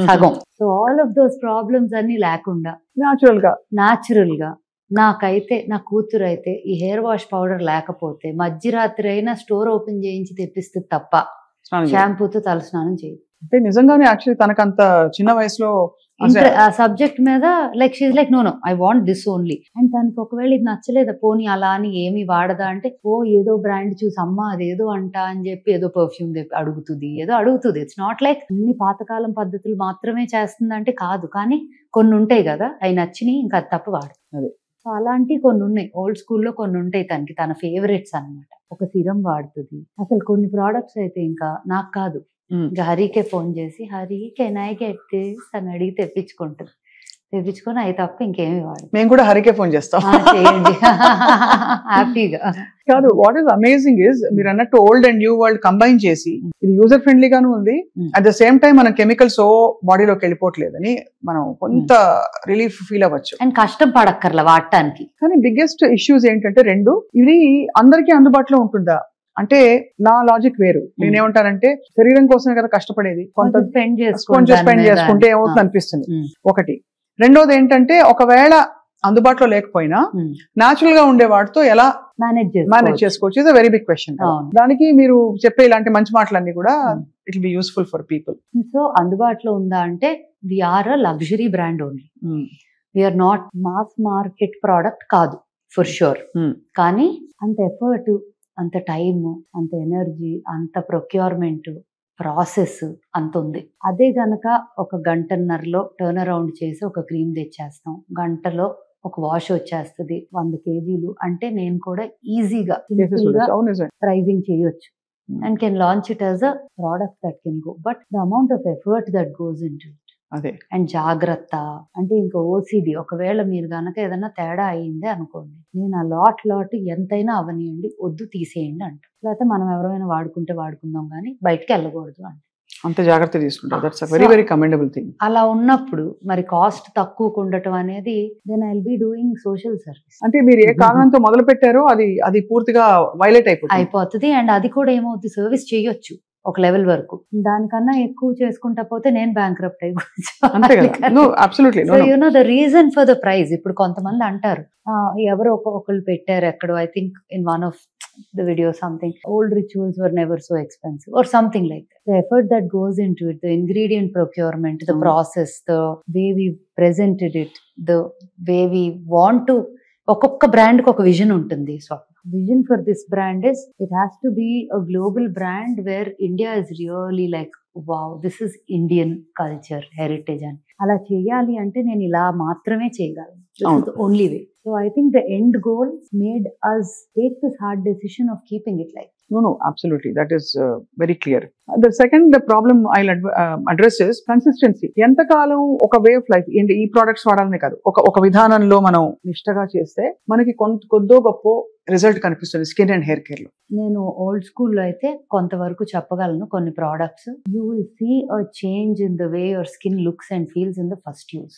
సగం. So all of those problems అన్ని లేకుండా న్యాచురల్ గా నాకైతే, నా కూతురు అయితే ఈ హెయిర్ వాష్ పౌడర్ లేకపోతే మధ్యరాత్రి అయినా స్టోర్ ఓపెన్ చేయించి తెప్పిస్తుంది తప్ప షాంపూతో తలస్నానం చేయదు. అంటే నిజంగానే యాక్చువల్లీ తనకంత చిన్న వయసులో ఆ సబ్జెక్ట్ మీద like she's like no I want this only. And తనకి ఒకవేళ ఇది నచ్చలేదా పోనీ అలా అని ఏమి వాడదా అంటే ఏదో బ్రాండ్ చూసి అమ్మ అదేదో అంట అని చెప్పి ఏదో పర్ఫ్యూమ్ అడుగుతుంది, ఏదో అడుగుతుంది. ఇట్స్ నాట్ లైక్ అన్ని పాతకాలం పద్ధతులు మాత్రమే చేస్తుందంటే కాదు, కానీ కొన్ని ఉంటాయి కదా అవి నచ్చినాయి ఇంకా అది తప్ప వాడుతుంది. సో అలాంటివి కొన్ని ఉన్నాయి, ఓల్డ్ స్కూల్లో కొన్ని ఉంటాయి తనకి, తన ఫేవరెట్స్ అనమాట. ఒక సిరం వాడుతుంది. అసలు కొన్ని ప్రోడక్ట్స్ అయితే ఇంకా నాకు కాదు, ఇంకా హరికే ఫోన్ చేసి Hari can I get this అని అడిగి తెప్పించుకుంటుంది. తెప్పించుకొని అవి తప్ప ఇంకేమి వాడు. మేము కూడా హరికే ఫోన్ చేస్తాం. చేయండి హ్యాపీగా. కాదు, వాట్ ఈస్ అమేజింగ్ ఇస్ మీరు అన్నట్టు old and new world combine చేసి ఇది యూజర్ ఫ్రెండ్లీగాను ఉంది, అట్ ద సేమ్ టైం మనం కెమికల్స్ బాడీలోకి వెళ్ళిపోవట్లేదని మనం కొంత రిలీఫ్ ఫీల్ అవ్వచ్చు. అండ్ కష్టం పడక్కర్లా వాడటానికి. కానీ బిగ్గెస్ట్ ఇష్యూస్ ఏంటంటే రెండు, ఇది అందరికీ అందుబాటులో ఉంటుందా అంటే నా లాజిక్ వేరు. నేనేమంటానంటే శరీరం కోసమే కదా కష్టపడేది, కొంత స్పెండ్ స్పెండ్ చేసుకుంటే ఏమవుతుంది అనిపిస్తుంది ఒకటి. రెండోది ఏంటంటే ఒకవేళ అందుబాటులో లేకపోయినా న్యాచురల్ గా ఉండే వాటితో ఎలా మేనేజ్ చేసుకోవచ్చు, is a very big question. దానికి మీరు చెప్పే ఇలాంటి మంచి మాటలన్నీ కూడా it will be useful for people. So అందుబాటులో ఉందా అంటే we're a luxury brand only, we're not mass market product కాదు ఫర్ షూర్. కానీ అంత ఎఫర్ట్, అంత టైమ్, అంత ఎనర్జీ, అంత ప్రొక్యూర్మెంట్ ప్రాసెస్ అంత ఉంది. అదే గనక ఒక గంటన్నరలో టర్న్ అరౌండ్ చేసి ఒక క్రీమ్ తెచ్చేస్తాం, గంటలో ఒక వాష్ వచ్చేస్తుంది 100 kgs అంటే నేను కూడా ఈజీగా ప్రైజింగ్ చేయొచ్చు and can launch it as a product that can go. But the amount of effort that goes in to అదే అండ్ జాగ్రత్త అంటే ఇంకా ఓసిడి. ఒకవేళ మీరు గనక ఏదైనా తేడా అయ్యింది అనుకోండి, నేను ఆ లాట్ ఎంతైనా అవనియండి, వద్దు తీసేయండి అంట. లేకపోతే మనం ఎవరైనా వాడుకుంటే వాడుకుందాం కానీ బయటకి వెళ్ళకూడదు అంటే అంత జాగ్రత్త తీసుకుంటారు. That's a very very commendable thing. అలా ఉన్నప్పుడు మరి కాస్ట్ తక్కువకు ఉండటం అనేది then I will be doing social service. అంటే మీరు ఏ కారణంతో మొదలు పెట్టారో అది పూర్తిగా వైలేట్ అయిపోతుంది అండ్ అది కూడా ఏమవుతుంది, సర్వీస్ చేయొచ్చు ఒక లెవెల్ వరకు. దానికన్నా ఎక్కువ చేసుకుంటా పోతే నేను బ్యాంక్రప్ట్ అయిపోవచ్చు. So you know the reason for the price. ఇప్పుడు కొంతమంది అంటారు ఎవరు ఒకళ్ళు పెట్టారు ఎక్కడో, I think in one of the video something, old rituals were never so expensive or something like that. The effort that goes into it, the ingredient procurement, the process, the way we presented it, the way we want to, ఒక్కొక్క బ్రాండ్ కి ఒక విజన్ ఉంటుంది. So vision for this brand is it has to be a global brand where India is really like wow this is Indian culture heritage అని. అలా చేయాలి అంటే నేను ఇలా మాత్రమే చేయగలను. This is the only way. So I think the end goal made us take this hard decision of keeping it like. No, absolutely. That is very clear. The second problem I'll address is consistency. ఎంతకాలం ఒక వే ఆఫ్ లైఫ్ ఏంటి, ఈ ప్రొడక్ట్స్ వాడాలనే కాదు, ఒక విధానంలో మనం నిష్టగా చేస్తే మనకి కొద్దో గొప్ప రిజల్ట్ కనిపిస్తుంది స్కిన్ అండ్ హెయిర్ కేర్ లో. నేను ఓల్డ్ స్కూల్లో అయితే కొంతవరకు చెప్పగలను. కొన్ని products you will see a change in the way your skin looks and feels in the first use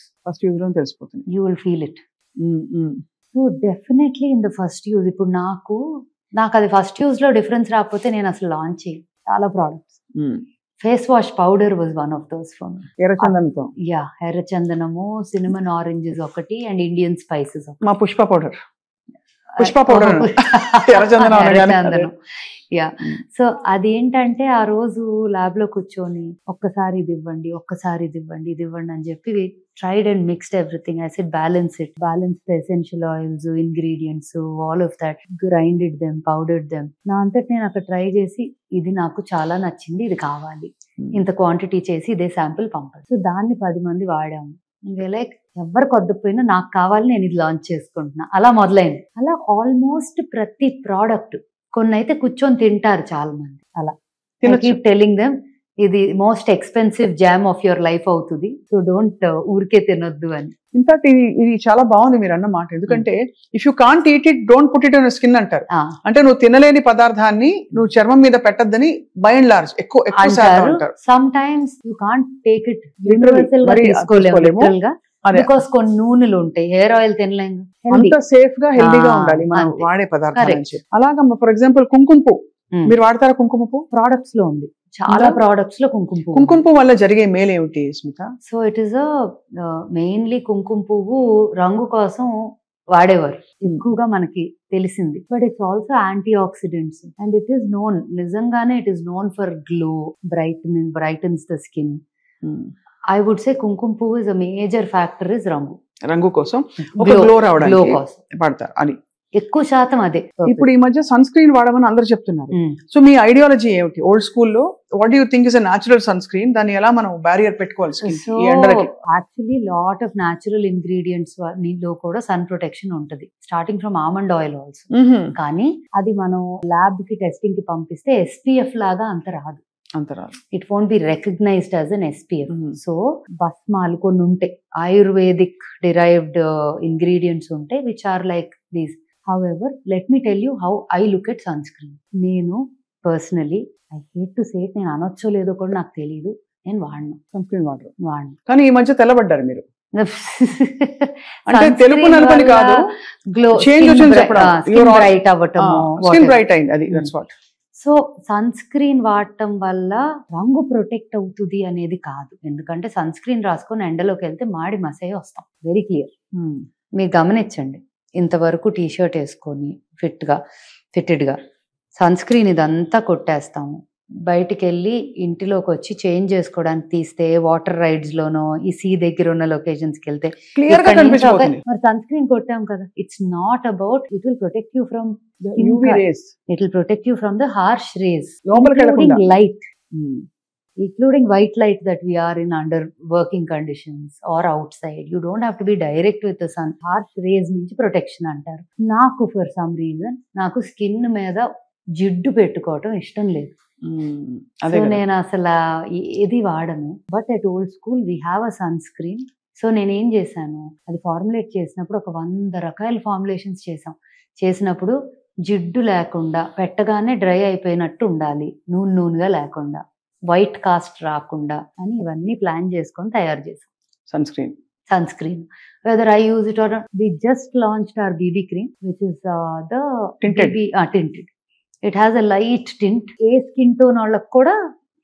లో తెలిసిపోతుంది. You will feel it. So definitely in the first use. ఇప్పుడు నాకు అది ఫస్ట్ యూజ్ లో డిఫరెన్స్ రాకపోతే నేను అసలు లాంచ్ చేయాలి. చాలా products, face wash powder was one of those for me. ఎర్రచందనంతో ఎర్రచందనము, సినిమన్ ఆరెంజెస్ ఒకటి అండ్ ఇండియన్ స్పైసెస్. మా పుష్ప పౌడర్ ఎర్రచందనం. యా. సో అదేంటంటే ఆ రోజు ల్యాబ్ లో కూర్చొని ఒక్కసారి ఇది ఇవ్వండి, ఒక్కసారి ఇది ఇవ్వండి, ఇది ఇవ్వండి అని చెప్పి tried and mixed everything. I said balance the essential oils, ingredients, all of that, grinded them, powdered them. నా అంతటి నేను అక్కడ ట్రై చేసి ఇది నాకు చాలా నచ్చింది, ఇది కావాలి, ఇంత క్వాంటిటీ చేసి ఇదే శాంపుల్ పంపాలి. సో దాన్ని 10 మంది వాడాము. లైక్ ఎవరికి వద్దపోయినా నాకు కావాలి, నేను ఇది లాంచ్ చేసుకుంటున్నా, అలా మొదలైంది. అలా ఆల్మోస్ట్ ప్రతి ప్రోడక్ట్, కొన్ని అయితే కూర్చొని తింటారు చాలా మంది. అలా కీప్ టెల్లింగ్ దెమ్ ఇది most expensive jam of your life అవుతుంది, సో డోంట్ ఊరికే తినొద్దు అని. ఇన్ఫాక్ట్ ఇది చాలా బాగుంది మీరు అన్న మాట. ఎందుకంటే if you can't eat it don't put it on skin అంటారు. అంటే నువ్వు తినలేని పదార్థాన్ని నువ్వు చర్మం మీద పెట్టద్దని బై అండ్ లార్జ్ ఎక్కువ అంటారు. Some times you can't take it universal గా తీసుకోలేము బికాస్ కొన్ని నూనెలు ఉంటాయి, హెయిర్ ఆయిల్ తినలేము. అంత సేఫ్ గా హెల్దీగా ఉండాలి మనం వాడే పదార్థాలు. అలాగా ఫర్ ఎగ్జాంపుల్ కుంకుమ పువ్వు మీరు వాడతారా? కుంకుమ పువ్వు ప్రోడక్ట్స్ లో ఉంది, చాలా ప్రోడక్ట్స్ లో కుంకుమ పువ్వు వల్ల జరిగే మేలు ఏమిటి Smitha? So it is mainly కుంకుమ పువ్వు రంగు కోసం వాడేవారు ఎక్కువగా మనకి తెలిసింది. But it's also anti oxidants and it is known, నిజంగానే it is known for glow, brightens the skin. I would say కుంకుమ పువ్వు is a major factor is రంగు కోసం, గ్లో కోసం పడతారు అని ఎక్కువ శాతం అదే. ఇప్పుడు ఈ మధ్య సన్ స్క్రీన్ వాడమని అందరు చెప్తున్నారు. సో మీ ఐడియాలజీ ఏమిటి? ఓల్డ్ స్కూల్లో what you think is a natural sunscreen, దాన్ని ఎలా మనం బ్యారియర్ పెట్టుకోవాలి స్కిన్ కి? Actually lot of natural ingredients లో కూడా సన్ ప్రొటెక్షన్ ఉంటది, starting from almond oil also. కానీ అది మనం ల్యాబ్ కి టెస్టింగ్ కి పంపిస్తే SPF లాగా అంత రాదు. అంతరాలు. It won't be recognized as an SPF. So భస్మాలు కొన్ని ఉంటాయి, ఆయుర్వేదిక్ డిరైవ్డ్ ఇంగ్రీడియంట్స్ ఉంటాయి which are like these. However let me tell you how I look at sun screen. నేను personally, I hate to say it, నేను అనొచ్చో లేదో కూడా నాకు తెలియదు, నేను వాడను సన్ స్క్రీన్ వాడరు. వాడను. కానీ ఈ మధ్య తెల్లబడ్డారు మీరు. అంటే తెలుపు నలుపని కాదు, గ్లో, చేంజ్ వచ్చింది చెప్పడం. బ్రైట్ అవ్వటము, స్కిన్ బ్రైట్ అయింది, అది that's what. So sunscreen వాడటం వల్ల రంగు ప్రొటెక్ట్ అవుతుంది అనేది కాదు, ఎందుకంటే సన్ స్క్రీన్ రాసుకొని ఎండలోకి వెళ్తే మాడి మసయ్య వస్తాం. Very clear. మీరు గమనించండి, ఇంతవరకు టీషర్ట్ వేసుకొని ఫిట్టెడ్గా సన్ స్క్రీన్ ఇదంతా కొట్టేస్తాము, బయటికి వెళ్ళి ఇంటిలోకి వచ్చి చేంజ్ చేసుకోవడానికి తీస్తే వాటర్ రైడ్స్ లోనో ఈ సీ దగ్గర ఉన్న లొకేషన్స్ కి వెళ్తే క్లియర్ గా కనిపించబోతుంది. మరి సన్ స్క్రీన్ కొట్టాం కదా, it's not about it will protect you from UV rays. It will protect you from the harsh rays, లోపలికి వెళ్ళకుండా. Light, including white light that we are in under working conditions or outside. You don't have to be direct with the sun. Harsh rays నుంచి ప్రొటెక్షన్ అంటారు. నాకు ఫర్ సమ్ రీజన్ నాకు స్కిన్ మీద జిడ్డు పెట్టుకోవటం ఇష్టం లేదు. సో నేను అసలు ఏది వాడను. But at old school we have a son screen. So నేను ఏం చేశాను, అది ఫార్ములేట్ చేసినప్పుడు ఒక 100 రకాల ఫార్ములేషన్స్ చేసినప్పుడు జిడ్డు లేకుండా, పెట్టగానే డ్రై అయిపోయినట్టు ఉండాలి, నూనెగా లేకుండా, వైట్ కాస్ట్ రాకుండా అని ఇవన్నీ ప్లాన్ చేసుకొని తయారు చేసాం sun screen. Whether I use it or we just launched our BB cream which is the tinted. tinted. It has a light tint. A skin tone వాళ్ళకి కూడా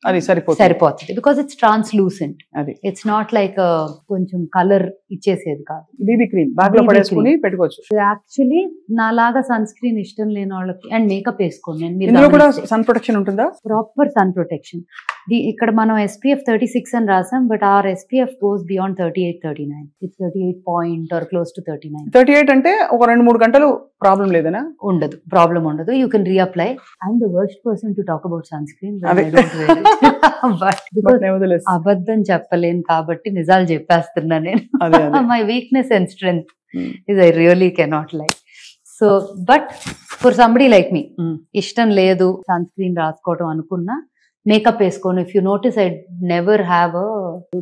అది సరిపోతుంది బికాస్ ఇట్స్ ట్రాన్స్లూసెంట్. అది ఇట్స్ నాట్ లైక్ కొంచెం కలర్ ఇచ్చేసేది కాదు. BB cream బ్యాగ్ లో పడేసుకొని పెట్టుకోవచ్చు. యాక్చువల్లీ నాలాగా సన్ స్క్రీన్ ఇష్టం లేని వాళ్ళకి అండ్ మేకప్ వేసుకోండి, ఇందులో కూడా సన్ ప్రొటెక్షన్ ఉంటుందా? Proper sun protection. ఇక్కడ మనం SPF 36 అని రాసాం, but our SPF goes beyond 38-39. It's 38 point or close to 39. 38 అంటే ఒక 2-3 గంటలు ప్రాబ్లం లేదనా? ప్రాబ్లం ఉండదు. You can reapply. I'm the worst person to talk about sunscreen. But because అబద్ధం చెప్పలేను కాబట్టి నిజాలు చెప్పేస్తున్నా నేను. My weakness and strength is I really cannot lie. So but for somebody like me, ఇష్టం లేదు సన్ స్క్రీన్ రాసుకోవడం అనుకున్నా, మేకప్ వేసుకోను. If you notice, I never have a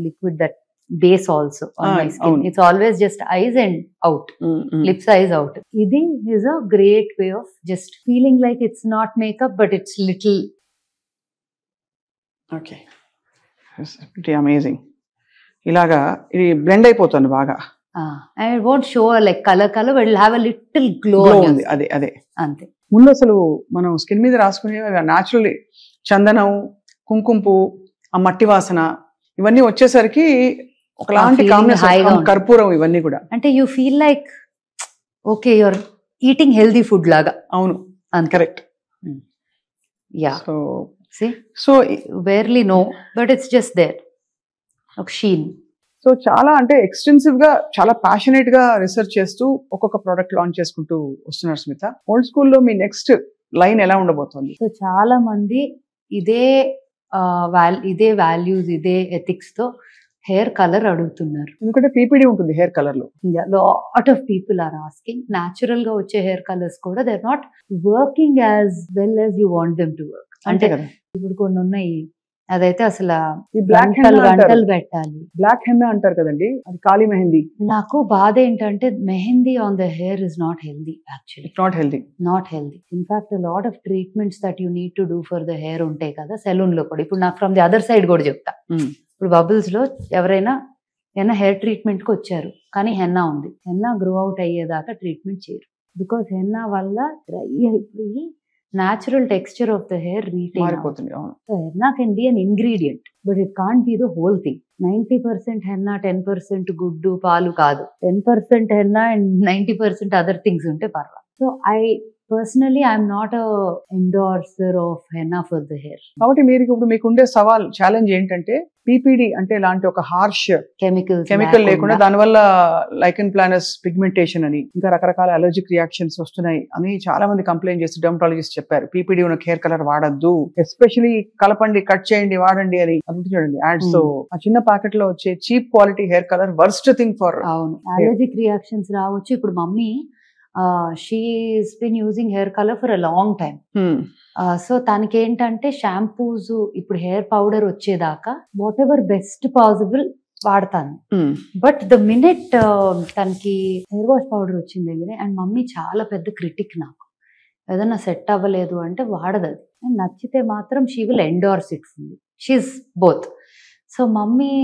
liquid that base also on my skin. It's always just eyes and out, lips, eyes out. Idi is a great way of just feeling like it's not makeup but it's little. Okay, it's pretty amazing. ఇలాగా ఇది బ్లెండ్ అయిపోతుంది బాగా. And it won't show like color but it'll have a little glow. అదే అంతే. ముందు అసలు మనం స్కిన్ మీద రాసుకునే న్యాచురల్లీ చందనం, కుంకుమ పువ్వు, ఆ మట్టి వాసన ఇవన్నీ వచ్చేసరికి ఒకలాంటి కాంబినేషన్, కర్పూరం, ఇవన్నీ కూడా అంటే you feel like okay you're eating healthy food లాగా. అవును, correct. Yeah, so barely no but it's just there ఒక షీన్. సో చాలా అంటే ఎక్స్టెన్సివ్ గా, చాలా ప్యాషనేట్ గా రీసెర్చ్ చేస్తూ ఒక్కొక్క ప్రోడక్ట్ లాంచ్ చేసుకుంటూ వస్తున్నారు స్మిత. ఓల్డ్ స్కూల్లో మీ నెక్స్ట్ లైన్ ఎలా ఉండబోతోంది? సో చాలా మంది ఇదే వాల్యూస్, ఇదే ఎథిక్స్ తో హెయిర్ కలర్ అడుగుతున్నారు. ఎందుకంటే PPD ఉంటుంది హెయిర్ కలర్ లో. Lot of people are asking. Natural గా వచ్చే హెయిర్ కలర్స్ కూడా they are not working as well as you want them to work. అంటే ఇప్పుడు కొన్ని ఉన్నాయి, అదైతే అసలు గంటలు పెట్టాలి. బ్లాక్ హెన్నా అంటారు కదండి, అది కాళీ మెహందీ. నాకు బాధ ఏంటంటే mehndi on the hair is not healthy. Actually not healthy. In fact lot of treatments that you need to do for the hair ఉంటాయి కదా సెలూన్ లో కూడా. ఇప్పుడు నాకు ఫ్రమ్ ది అదర్ సైడ్ కూడా చెప్తా. ఇప్పుడు బబుల్స్ లో ఎవరైనా హెయిర్ ట్రీట్మెంట్ కి వచ్చారు కానీ హెన్నా ఉంది, హెన్నా గ్రో అవుట్ అయ్యేదాకా ట్రీట్మెంట్ చేయరు. బికాస్ హెన్నా వల్ల డ్రై అయిపోయి natural texture of the hair retain. So henna can be an ingredient but it can't be the whole thing. 90% henna, 10% guddu paalu kaadu. 10% henna and 90% other things unte parva. So personally I'm not a endorser of henna for the hair. కాబట్టి మీకు ఉండే సవాల్, ఛాలెంజ్ ఏంటంటే PPD అంటే ఇలాంటి ఒక హార్ష్ కెమికల్ లేకుండా, దానివల్ల లైకెన్ ప్లానస్ పిగ్మెంటేషన్ అని ఇంకా రకరకాల అలర్జిక్ రియాక్షన్స్ వస్తున్నాయి అని చాలా మంది కంప్లైంట్ చేసి డెర్మటాలజిస్ట్ చెప్పారు. PPD ఉన్న హెయిర్ కలర్ వాడద్దు, ఎస్పెషలీ కలపండి, కట్ చేయండి, వాడండి అని. అది చూడండి యాడ్స్ తో ఆ చిన్న ప్యాకెట్ లో వచ్చే cheap quality hair colour worst thing for. అవును, అలర్జిక్ రియాక్షన్స్ రావచ్చు. ఇప్పుడు mummy she's been using hair colour for a long time. So తనకి ఏంటంటే షాంపూస్ ఇప్పుడు హెయిర్ పౌడర్ వచ్చేదాకా వాట్ ఎవర్ బెస్ట్ పాసిబుల్ వాడతాను. బట్ ద మినిట్ తనకి హెయిర్ వాష్ పౌడర్ వచ్చింది దగ్గర, అండ్ మమ్మీ చాలా పెద్ద క్రిటిక్ నాకు, ఏదన్నా సెట్ అవ్వలేదు అంటే వాడదు అది, అండ్ నచ్చితే మాత్రం she will endorse it fully. She's both. So mummy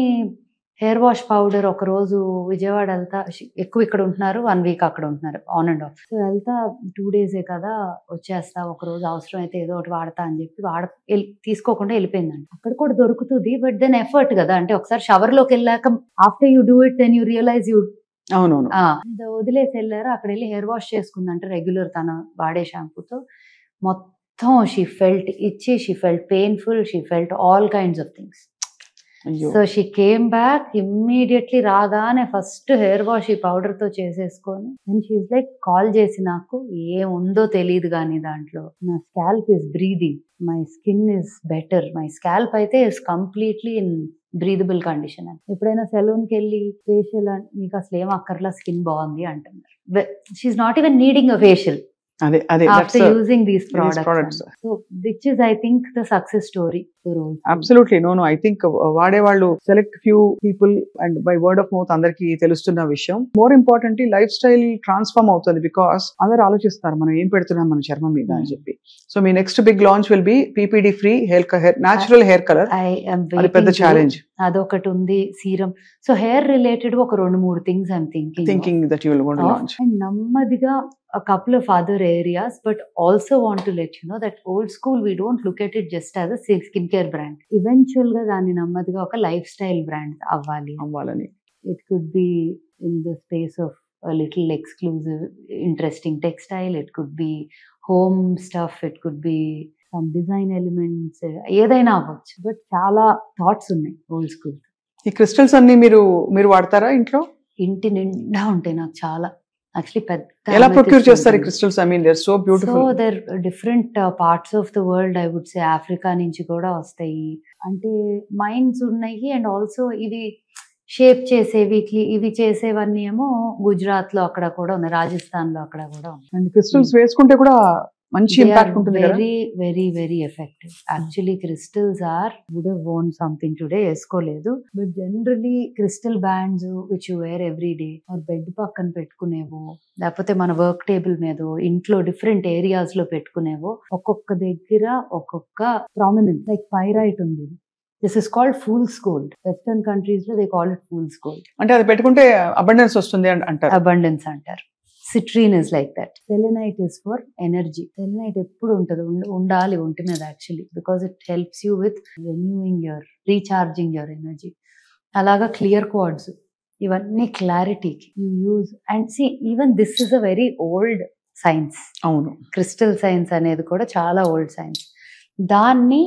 hair wash powder ఒక రోజు విజయవాడ వెళ్తా, ఎక్కువ ఇక్కడ ఉంటున్నారు, 1 week అక్కడ ఉంటున్నారు ఆన్ అండ్ ఆఫ్. సో వెళ్తా 2 days కదా వచ్చేస్తా, ఒక రోజు అవసరం అయితే ఏదో ఒకటి వాడతా అని చెప్పి తీసుకోకుండా వెళ్ళిపోయిందండి. అక్కడ కూడా దొరుకుతుంది, బట్ దెన్ ఎఫర్ట్ కదా, అంటే ఒకసారి షవర్ లోకి వెళ్ళాక after you do it then you realise you. అవునవును. వదిలేసి వెళ్ళారు. అక్కడ వెళ్ళి హెయిర్ వాష్ చేసుకుందంటే రెగ్యులర్ తన వాడే షాంపూతో. మొత్తం షీ ఫెల్ట్ ఇచ్చి, she felt painful, she felt all kinds of things. So she came back immediately. రాగానే ఫస్ట్ హెయిర్ వాష్ ఈ పౌడర్ తో చేసేసుకొని, అండ్ షీఈస్ లైక్ కాల్ చేసి, నాకు ఏముందో తెలియదు కానీ దాంట్లో నా scalp is breathing, my skin is better, my scalp అయితే is completely in breathable condition అని. ఎప్పుడైనా సెలూన్కి వెళ్ళి ఫేషియల్ మీకు అసలు ఏం అక్కర్లా, స్కిన్ బాగుంది అంటున్నారు. She's not even needing a facial after using these products. So which is I think the success story for all. Absolutely. No, I think వాడే వాళ్ళు select few people and by word of mouth అందరికి తెలుస్తున్న విషయం. More importantly life style transform అవుతుంది, బికాస్ అందరు ఆలోచిస్తారు మనం ఏం పెడుతున్నాం మన చర్మం మీద అని చెప్పి. So me next big launch will be PPD free hair natural hair colour. అది పెద్ద ఛాలెంజ్. అదొకటి ఉంది, సీరం. సో హెయిర్ రిలేటెడ్ ఒక 2-3 things I'm thinking that you will want to launch. And నెమ్మదిగా a couple of other areas, but also want to let you know that old school we don't look at it just as a skincare brand. Eventual ga dani nammadiga oka lifestyle brand avvalani. It could be in the space of a little exclusive interesting textile, it could be home stuff, it could be some design elements, ఏదైనా అవ్వచ్చు. బట్ చాలా థాట్స్ ఉన్నాయి ఓల్డ్ స్కూల్. ఈ క్రిస్టల్స్ అన్ని మీరు వాడతారా ఇంట్లో? ఇంటి నిండా ఉంటాయి నాకు చాలా. Actually పెద్ద ఎలా ప్రొక్యూర్ చేస్తారు ఈ crystals? I mean they are so beautiful. So they are different parts of the world, I would say Africa నుంచి కూడా వస్తాయి. అంటే మైన్స్ ఉన్నాయి, అండ్ ఆల్సో ఇవి షేప్ చేసేవి, ఇవి చేసేవన్నీ ఏమో గుజరాత్ లో అక్కడ కూడా ఉన్నాయి, రాజస్థాన్ లో అక్కడ కూడా ఉన్నాయి. అండ్ క్రిస్టల్స్ వేసుకుంటే కూడా మంచి ఇంపాక్ట్ ఉంటుంది కదా. Very very very effective. Actually crystals would have worn something today, వేసుకోలేదు, but generally crystal bands which you wear every day, or bed పక్కన పెట్టుకునేవో, లేకపోతే మన వర్క్ టేబుల్ మీద ఇంట్లో డిఫరెంట్ ఏరియాస్ లో పెట్టుకునేవో, ఒక్కొక్క దగ్గర ఒక్కొక్క ప్రామినెన్స్. లైక్ పైరైట్ ఉంది, this is called fool's gold. Western countries లో they call it fool's gold. అంటే అది పెట్టుకుంటే అబండెన్స్ వస్తుంది అంటారు. అబండెన్స్ అంటారు. Citrine is like that. Selenite is for energy. Selenite ఎప్పుడు ఉండాలి ఒంటి మీద actually, because it helps you with recharging your energy. అలాగా క్లియర్ క్వార్ట్స్, ఇవన్నీ క్లారిటీకి you use. And see even this is a very old science. అవును, క్రిస్టల్ సైన్స్ అనేది కూడా చాలా ఓల్డ్ సైన్స్. దాన్ని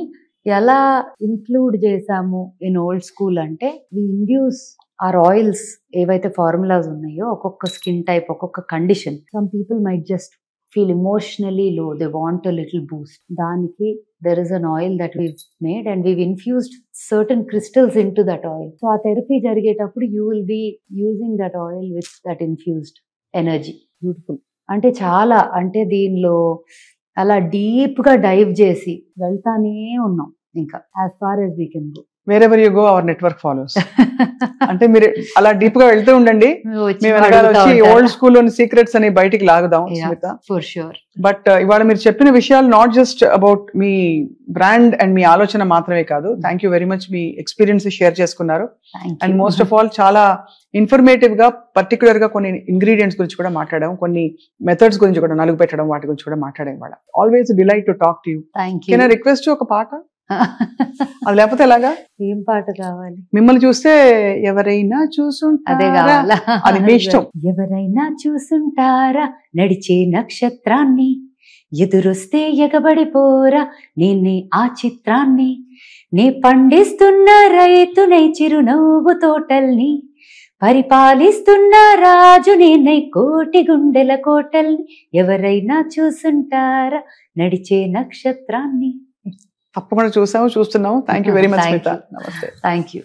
ఎలా ఇంక్లూడ్ చేసాము ఇన్ ఓల్డ్ స్కూల్ అంటే, వి ఇండ్యూస్ ఆర్ ఆయిల్స్ ఏవైతే ఫార్ములాస్ ఉన్నాయో, ఒక్కొక్క స్కిన్ టైప్, ఒక్కొక్క condition. Some people might just feel emotionally low, they want a little boost. దానికి there is an oil that we've made and we've infused certain crystals into that oil. So ఆ థెరపీ జరిగేటప్పుడు you will be using that oil with that infused energy. Beautiful. అంటే చాలా, అంటే దీనిలో అలా డీప్ గా డైవ్ చేసి వెళ్తానే ఉన్నాం ఇంకా, as far as we can go. Wherever you go, our network follows. అంటే మీరు అలా డీప్ గా వెళ్తూ ఉండండి, మేము ఓల్డ్ స్కూల్ లోని సీక్రెట్స్ అని బయటికి లాగుదాం స్మిత. For sure. బట్ ఇవాళ మీరు చెప్పిన విషయాలు నాట్ జస్ట్ అబౌట్ మీ బ్రాండ్ అండ్ మీ ఆలోచన మాత్రమే కాదు. థ్యాంక్ యూ వెరీ మచ్, మీ ఎక్స్పీరియన్స్ షేర్ చేసుకున్నారు. అండ్ మోస్ట్ ఆఫ్ ఆల్ చాలా ఇన్ఫర్మేటివ్ గా, పర్టికులర్ గా కొన్ని ఇంగ్రీడియంట్స్ గురించి కూడా మాట్లాడాం, కొన్ని మెథడ్స్ గురించి కూడా, నలుగు పెట్టడం వాటి గురించి కూడా మాట్లాడాం. ఇవాళ always delight to talk to you. Can I request ఒక పాట? అది లేకపోతే ఎలాగా? ఏం పాట కావాలి? మిమ్మల్ని చూస్తే ఎవరైనా చూసుంటారా, అది మీ ఇష్టం. ఎవరైనా చూసుంటారా నడిచే నక్షత్రాన్ని, ఎదురొస్తే ఎగబడిపోరా నేనే ఆ చిత్రాన్ని, నే పండిస్తున్న రైతునై చిరునవ్వు తోటల్ని, పరిపాలిస్తున్న రాజు నేనై కోటి గుండెల కోటల్ని, ఎవరైనా చూసుంటారా నడిచే నక్షత్రాన్ని. తప్పకుండా చూస్తున్నాము. Thank you very much Smitha. నమస్తే. Thank you.